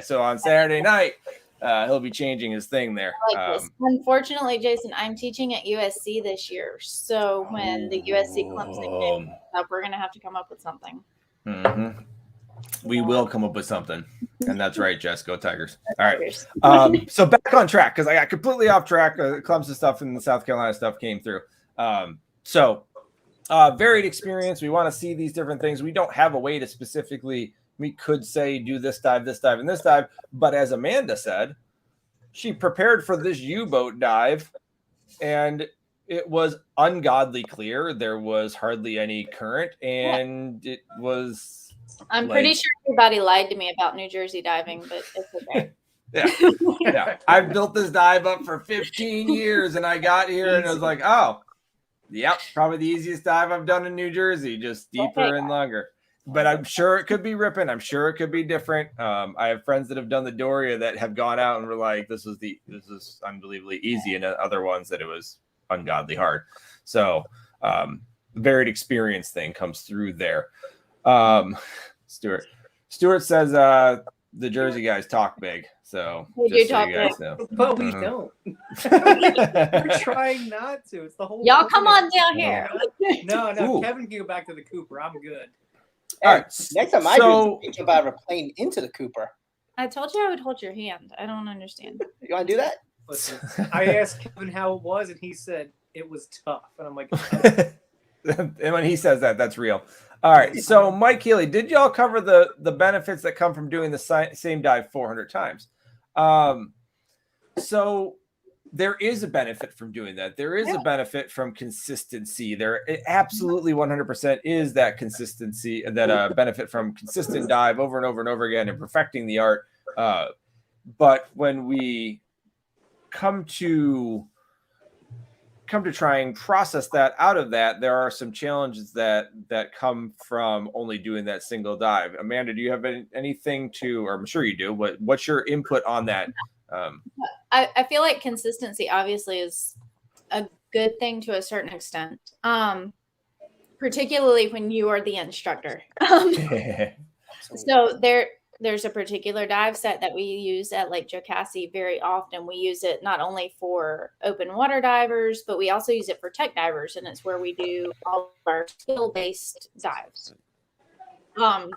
so on Saturday night, he'll be changing his thing there. I like this. Unfortunately, Jason, I'm teaching at USC this year. So when the USC Clemson game comes up, we're gonna have to come up with something. Mm-hmm. We will come up with something. And that's right, Jess. Go Tigers. All right. So back on track because I got completely off track. Clemson stuff and the South Carolina stuff came through. Varied experience. We want to see these different things. We don't have a way to specifically, we could say do this dive, and this dive. But as Amanda said, she prepared for this U-boat dive and it was ungodly clear. There was hardly any current and it was... I'm pretty sure everybody lied to me about New Jersey diving, but it's okay. Yeah. I've built this dive up for 15 years and I got here and I was like, oh, yep, probably the easiest dive I've done in New Jersey, just deeper and longer. But I'm sure it could be ripping. I'm sure it could be different. I have friends that have done the Doria that have gone out and were like, this is unbelievably easy, and other ones that it was ungodly hard. So varied experience thing comes through there. Stuart says the Jersey guys talk big, so just so you guys know. But we don't. We're trying not to. It's the whole. Y'all come on down here. No. Ooh. Kevin can go back to the Cooper. I'm good. All right. Next time I do is jump out of a plane into the Cooper. I told you I would hold your hand. I don't understand. You want to do that? Listen, I asked Kevin how it was, and he said it was tough. And I'm like, and when he says that, that's real. All right. So, Mike Healy, did y'all cover the benefits that come from doing the same dive 400 times? So there is a benefit from doing that. There is a benefit from consistency. There absolutely 100% is that consistency, that benefit from consistent dive over and over and over again and perfecting the art. But when we come to try and process that out of that, there are some challenges that come from only doing that single dive. Amanda, do you have anything to, or I'm sure you do, what's your input on that? I feel like consistency obviously is a good thing to a certain extent, particularly when you are the instructor. So there's a particular dive set that we use at Lake Jocassee very often. We use it not only for open water divers, but we also use it for tech divers, and it's where we do all of our skill-based dives.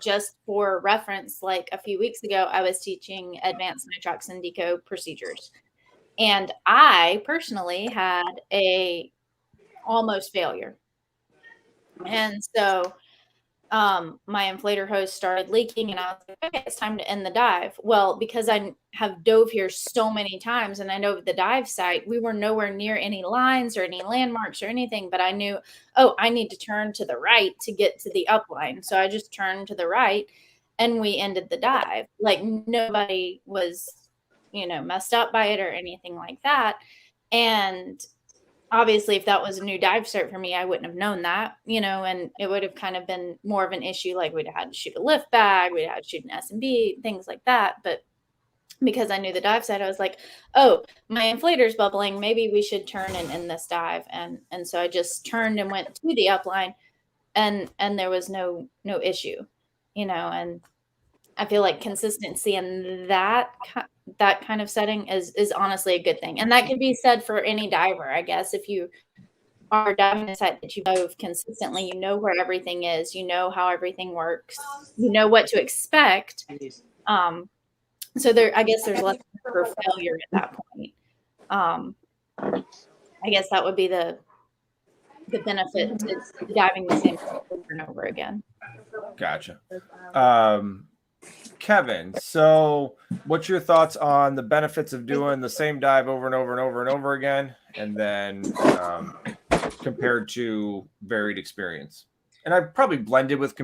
Just for reference, like a few weeks ago, I was teaching advanced nitrox and deco procedures. And I personally had a almost failure. And so my inflator hose started leaking and I was like, okay, it's time to end the dive. Well, because I have dove here so many times and I know the dive site, we were nowhere near any lines or any landmarks or anything, but I knew, I need to turn to the right to get to the upline. So I just turned to the right and we ended the dive. Like nobody was, messed up by it or anything like that. And obviously, if that was a new dive start for me, I wouldn't have known that, and it would have kind of been more of an issue. Like we'd have had to shoot a lift bag, we'd have had to shoot an S&B, things like that. But because I knew the dive site, I was like, oh, my inflator's bubbling. Maybe we should turn and end this dive. And so I just turned and went to the upline and there was no issue, and I feel like consistency in that kind of setting is honestly a good thing. And that can be said for any diver, I guess. If you are diving a site that you dove consistently, you know where everything is, you know how everything works, you know what to expect. So I guess there's less for failure at that point. I guess that would be the benefit to diving the same over and over again. Gotcha. Kevin, so what's your thoughts on the benefits of doing the same dive over and over and over and over again, and then compared to varied experience? And I probably blended with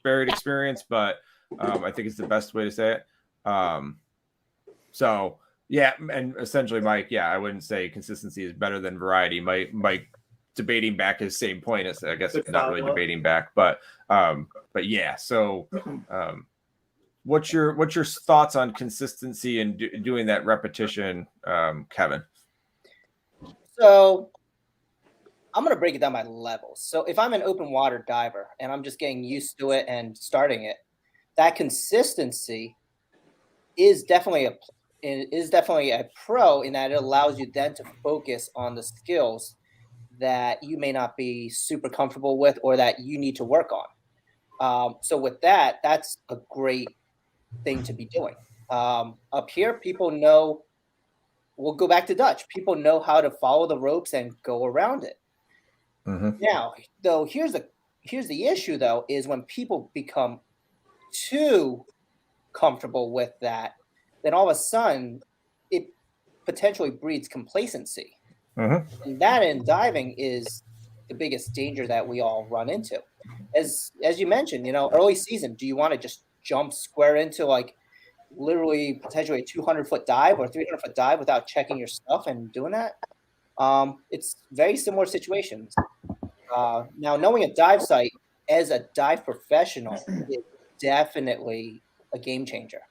varied experience, but I think it's the best way to say it. So yeah, and essentially, Mike, yeah, I wouldn't say consistency is better than variety. Mike debating back his same point is, I guess, Good not really follow-up. debating back, but yeah. So, what's your thoughts on consistency and doing that repetition, Kevin? So I'm going to break it down by levels. So if I'm an open water diver and I'm just getting used to it and starting it, that consistency is definitely a pro in that it allows you then to focus on the skills that you may not be super comfortable with or that you need to work on. So with that, that's a great thing to be doing. Up here, people know. We'll go back to Dutch. People know how to follow the ropes and go around it. Now, though, here's the issue. Though, is when people become too comfortable with that, then all of a sudden it potentially breeds complacency. And that in diving is the biggest danger that we all run into. As you mentioned, early season, do you want to just jump square into like literally potentially a 200-foot dive or 300-foot dive without checking your stuff and doing that? It's very similar situations. Now, knowing a dive site as a dive professional is definitely a game changer.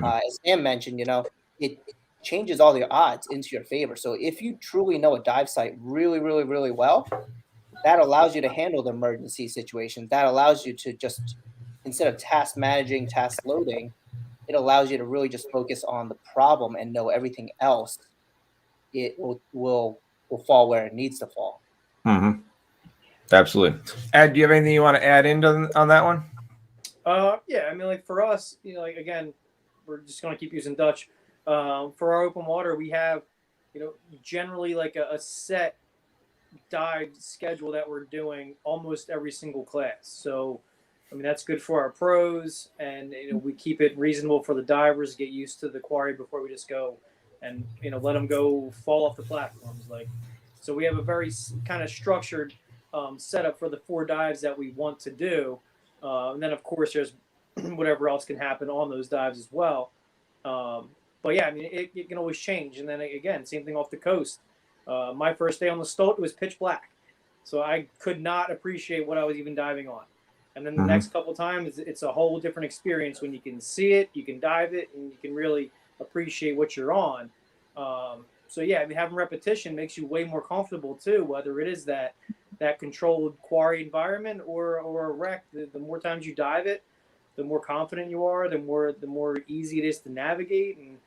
As Sam mentioned, it changes all the odds into your favor. So if you truly know a dive site really, really, really well, that allows you to handle the emergency situations. That allows you to just, instead of task managing, task loading, it allows you to really just focus on the problem and know everything else. It will fall where it needs to fall. Absolutely. Ed, do you have anything you want to add in on that one? Yeah, I mean, like for us, like again, we're just going to keep using Dutch. For our open water, we have, generally like a set dive schedule that we're doing almost every single class. So, I mean, that's good for our pros, and we keep it reasonable for the divers to get used to the quarry before we just go and let them go fall off the platforms. Like, so we have a very kind of structured setup for the 4 dives that we want to do, and then of course there's whatever else can happen on those dives as well. But yeah, I mean, it can always change. And then again, same thing off the coast. My first day on the Stolt, it was pitch black, so I could not appreciate what I was even diving on. And then the next couple times, it's a whole different experience when you can see it, you can dive it, and you can really appreciate what you're on. So yeah, I mean, having repetition makes you way more comfortable too, whether it is that controlled quarry environment or a wreck. The more times you dive it, the more confident you are, the more easy it is to navigate. And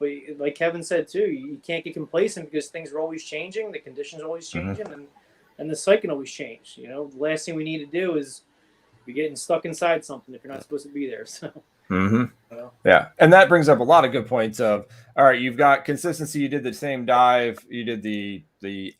but like Kevin said too, you can't get complacent because things are always changing, the conditions are always changing, and the site can always change. The last thing we need to do is be getting stuck inside something if you're not supposed to be there. So. Yeah, and that brings up a lot of good points of, all right, you've got consistency. You did the same dive, you did the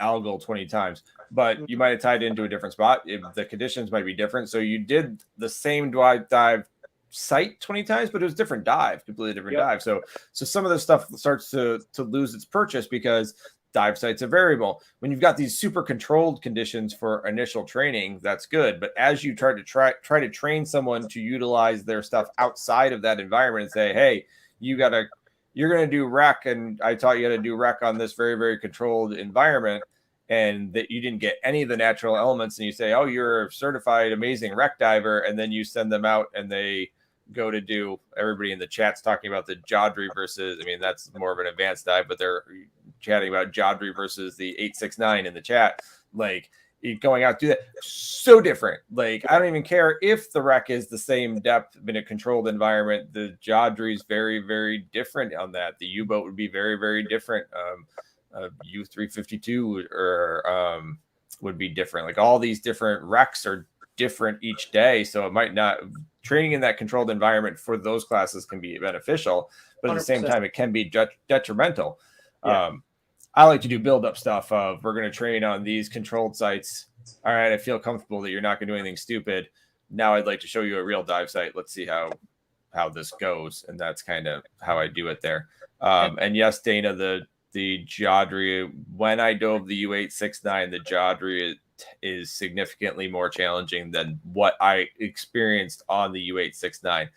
algal 20 times, but you might have tied into a different spot. The conditions might be different, so you did the same dive site 20 times, but it was different dive, completely different dive. So some of this stuff starts to lose its purchase because dive sites are variable. When you've got these super controlled conditions for initial training, that's good. But as you try to train someone to utilize their stuff outside of that environment and say, hey, you're going to do rec, and I taught you how to do rec on this very, very controlled environment, and that you didn't get any of the natural elements, and you say, oh, you're a certified amazing rec diver, and then you send them out and they go to do, everybody in the chat's talking about the Jodry versus, I mean, that's more of an advanced dive, but they're chatting about Jodry versus the 869 in the chat. Like, going out, do that, so different. Like, I don't even care if the wreck is the same depth in a controlled environment. The Jodry is very, very different on that. The U-boat would be very, very different. U-352 or would be different. Like, all these different wrecks are different each day, so it might not, training in that controlled environment for those classes can be beneficial, but at the same time it can be detrimental. I like to do build-up stuff of, we're going to train on these controlled sites. All right, I feel comfortable that you're not going to do anything stupid. Now I'd like to show you a real dive site. Let's see how this goes. And that's kind of how I do it there. And yes, Dana, the Jodry, when I dove the U869, the Jodry is significantly more challenging than what I experienced on the U869.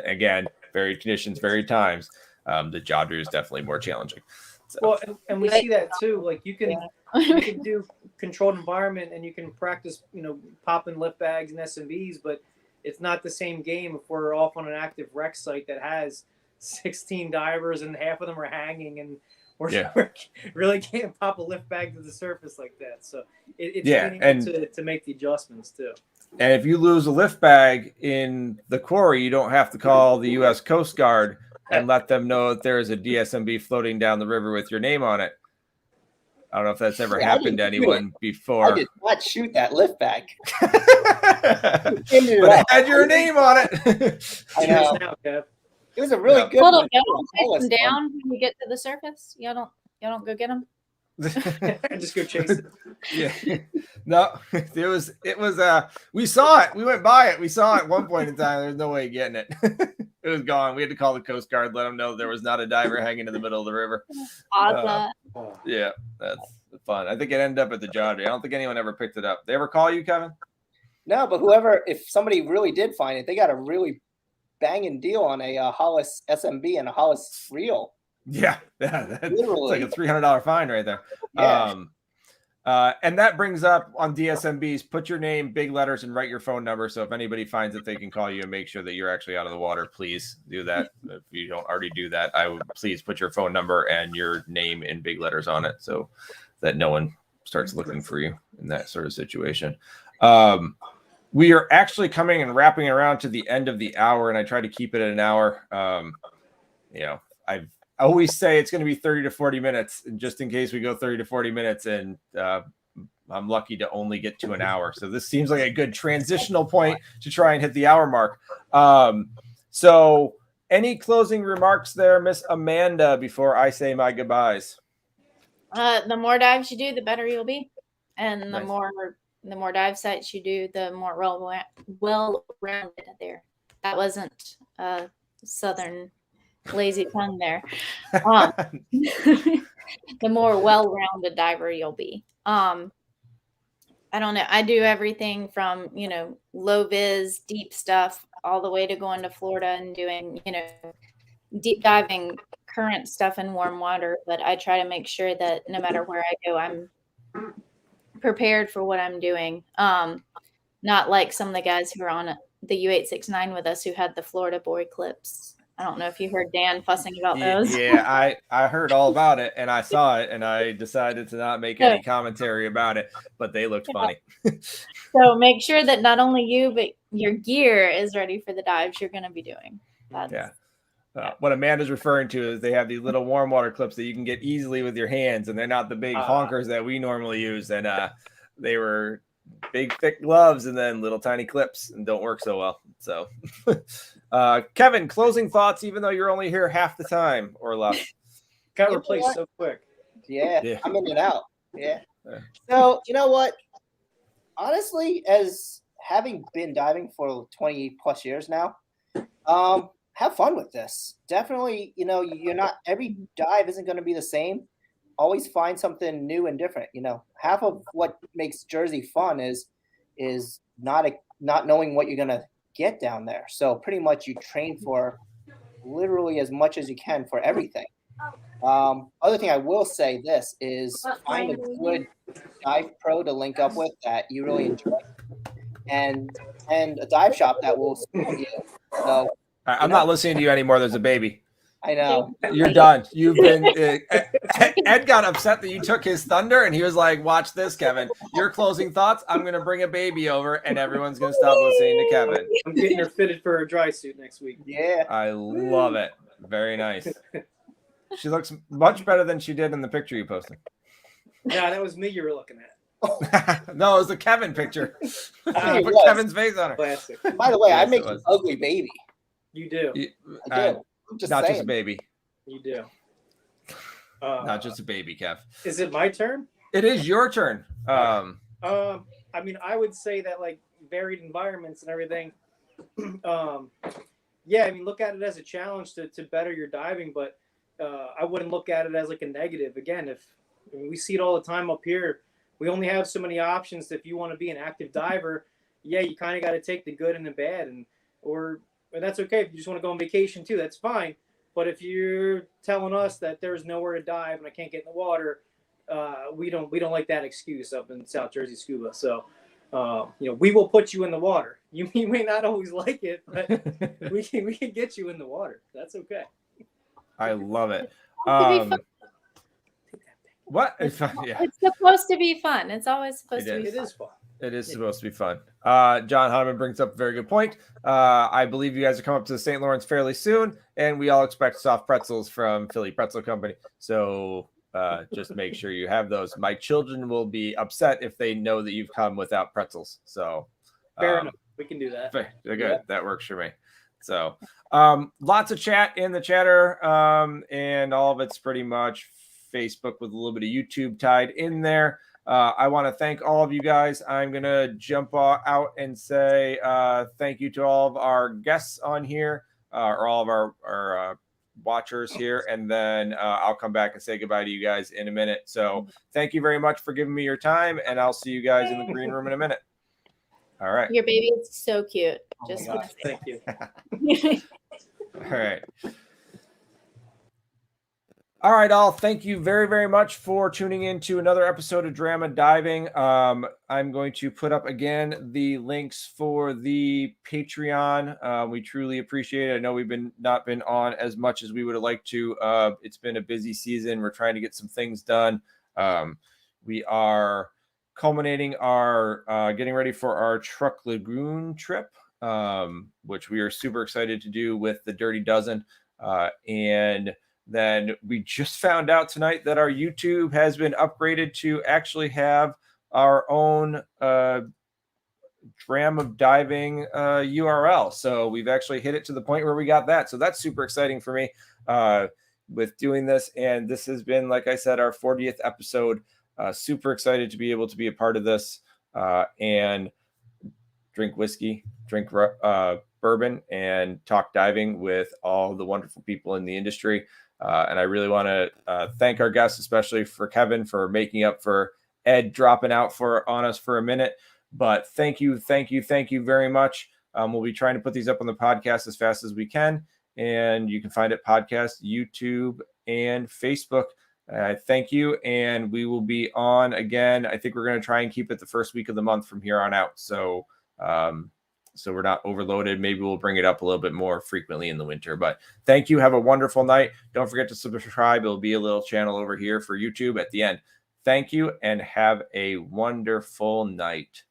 Again, varied conditions, varied times. The Jodrell is definitely more challenging. So. Well, and we see that too. Like you can do controlled environment and you can practice, popping lift bags and SMBs, but it's not the same game if we're off on an active wreck site that has 16 divers and half of them are hanging and we're really can't pop a lift bag to the surface like that. So it's training to make the adjustments too. And if you lose a lift bag in the quarry, you don't have to call the U.S. Coast Guard and let them know that there is a DSMB floating down the river with your name on it. I don't know if that's ever happened to anyone before. I did not shoot that lift bag. But it had your name on it. I know. It was a really good Hold one. on, y'all don't take them down when you get to the surface. Y'all don't go get them. Just go chase it. Yeah. No, it was we saw it. We went by it. We saw it at one point in time. There's no way of getting it. It was gone. We had to call the Coast Guard, let them know there was not a diver hanging in the middle of the river. Awesome. Yeah, that's fun. I think it ended up at the Jodrell. I don't think anyone ever picked it up. They ever call you, Kevin? No, but if somebody really did find it, they got a really banging deal on a Hollis SMB and a Hollis reel. Yeah, that's like a $300 fine right there. Yeah. And that brings up on DSMBs, put your name, big letters, and write your phone number. So if anybody finds it, they can call you and make sure that you're actually out of the water. Please do that. If you don't already do that, I would please put your phone number and your name in big letters on it so that no one starts looking for you in that sort of situation. We are actually coming and wrapping around to the end of the hour, and I try to keep it at an hour. I always say it's going to be 30 to 40 minutes, and just in case we go 30 to 40 minutes, and I'm lucky to only get to an hour. So this seems like a good transitional point to try and hit the hour mark. So any closing remarks there, Miss Amanda, before I say my goodbyes? The more dives you do, the better you'll be. And the Nice. more dive sites you do, the more well-rounded there. That wasn't a Southern lazy tongue there. The more well-rounded diver you'll be. I don't know. I do everything from, low vis, deep stuff, all the way to going to Florida and doing, deep diving current stuff in warm water. But I try to make sure that no matter where I go, I'm prepared for what I'm doing. Not like some of the guys who are on the U869 with us who had the Florida buoy clips. I don't know if you heard Dan fussing about those. Yeah, I heard all about it, and I saw it, and I decided to not make any commentary about it, but they looked funny. So make sure that not only you, but your gear is ready for the dives you're going to be doing. What Amanda's referring to is they have these little warm water clips that you can get easily with your hands, and they're not the big honkers that we normally use, and they were big, thick gloves and then little tiny clips and don't work so well. So, Kevin, closing thoughts, even though you're only here half the time or less. Got replaced so quick. Yeah, I'm in and out. Yeah. So, you know what? Honestly, as having been diving for 20 plus years now, have fun with this. Definitely, you're not, every dive isn't going to be the same. Always find something new and different. Half of what makes Jersey fun is not knowing what you're going to get down there. So pretty much you train for literally as much as you can for everything. Other thing I will say this is find a good dive pro to link up with that you really enjoy, and a dive shop that will support you. So I'm not listening to you anymore. There's a baby. I know. You're done. You've been. Ed got upset that you took his thunder, and he was like, "Watch this, Kevin. Your closing thoughts. I'm going to bring a baby over, and everyone's going to stop listening to Kevin." I'm getting her fitted for a dry suit next week. Yeah, I love it. Very nice. She looks much better than she did in the picture you posted. Yeah, that was me you were looking at. No, it was the Kevin picture. You put Kevin's face on her. Classic. By the way, I make an ugly baby. You do. I do. Just not saying. just a baby. You do. Not just a baby, Kev. Is it my turn? It is your turn. I mean, I would say that like varied environments and everything. Yeah, I mean, look at it as a challenge to better your diving, but I wouldn't look at it as like a negative. Again, we see it all the time up here. we only have so many options. If you want to be an active diver, yeah, you kind of got to take the good and the bad, or that's okay. If you just want to go on vacation too, that's fine. But if you're telling us that there's nowhere to dive and I can't get in the water, we don't like that excuse up in South Jersey Scuba. So, we will put you in the water. You may not always like it, but we can get you in the water. That's okay. I love it. What? It's, Yeah. it's supposed to be fun. It's always supposed to be It fun. is fun. It is supposed to be fun. John Hahnemann brings up a very good point. I believe you guys are coming up to the St. Lawrence fairly soon, and we all expect soft pretzels from Philly Pretzel Company. So just make sure you have those. My children will be upset if they know that you've come without pretzels. So Fair enough. We can do that. Good. Yeah. That works for me. So lots of chat in the chatter, and all of it's pretty much Facebook with a little bit of YouTube tied in there. I want to thank all of you guys. I'm going to jump out and say thank you to all of our guests on here, or all of our watchers here. And then I'll come back and say goodbye to you guys in a minute. So thank you very much for giving me your time, and I'll see you guys in the green room in a minute. All right. Your baby is so cute. Just want to say Thank you. All right. All right, all. Thank you very, very much for tuning in to another episode of Drama Diving. I'm going to put up again the links for the Patreon. We truly appreciate it. I know we've not been on as much as we would have liked to. It's been a busy season. We're trying to get some things done. We are culminating our getting ready for our Truck Lagoon trip, which we are super excited to do with the Dirty Dozen. And then we just found out tonight that our YouTube has been upgraded to actually have our own Dram of Diving URL. So we've actually hit it to the point where we got that. So that's super exciting for me with doing this. And this has been, like I said, our 40th episode. Super excited to be able to be a part of this and drink whiskey, drink bourbon, and talk diving with all the wonderful people in the industry. And I really want to thank our guests, especially for Kevin, for making up for Ed dropping out on us for a minute. But thank you very much. We'll be trying to put these up on the podcast as fast as we can. And you can find it podcast, YouTube, and Facebook. Thank you. And we will be on again. I think we're going to try and keep it the first week of the month from here on out. So we're not overloaded. Maybe we'll bring it up a little bit more frequently in the winter. But thank you. Have a wonderful night. Don't forget to subscribe. It'll be a little channel over here for YouTube at the end. Thank you, and have a wonderful night.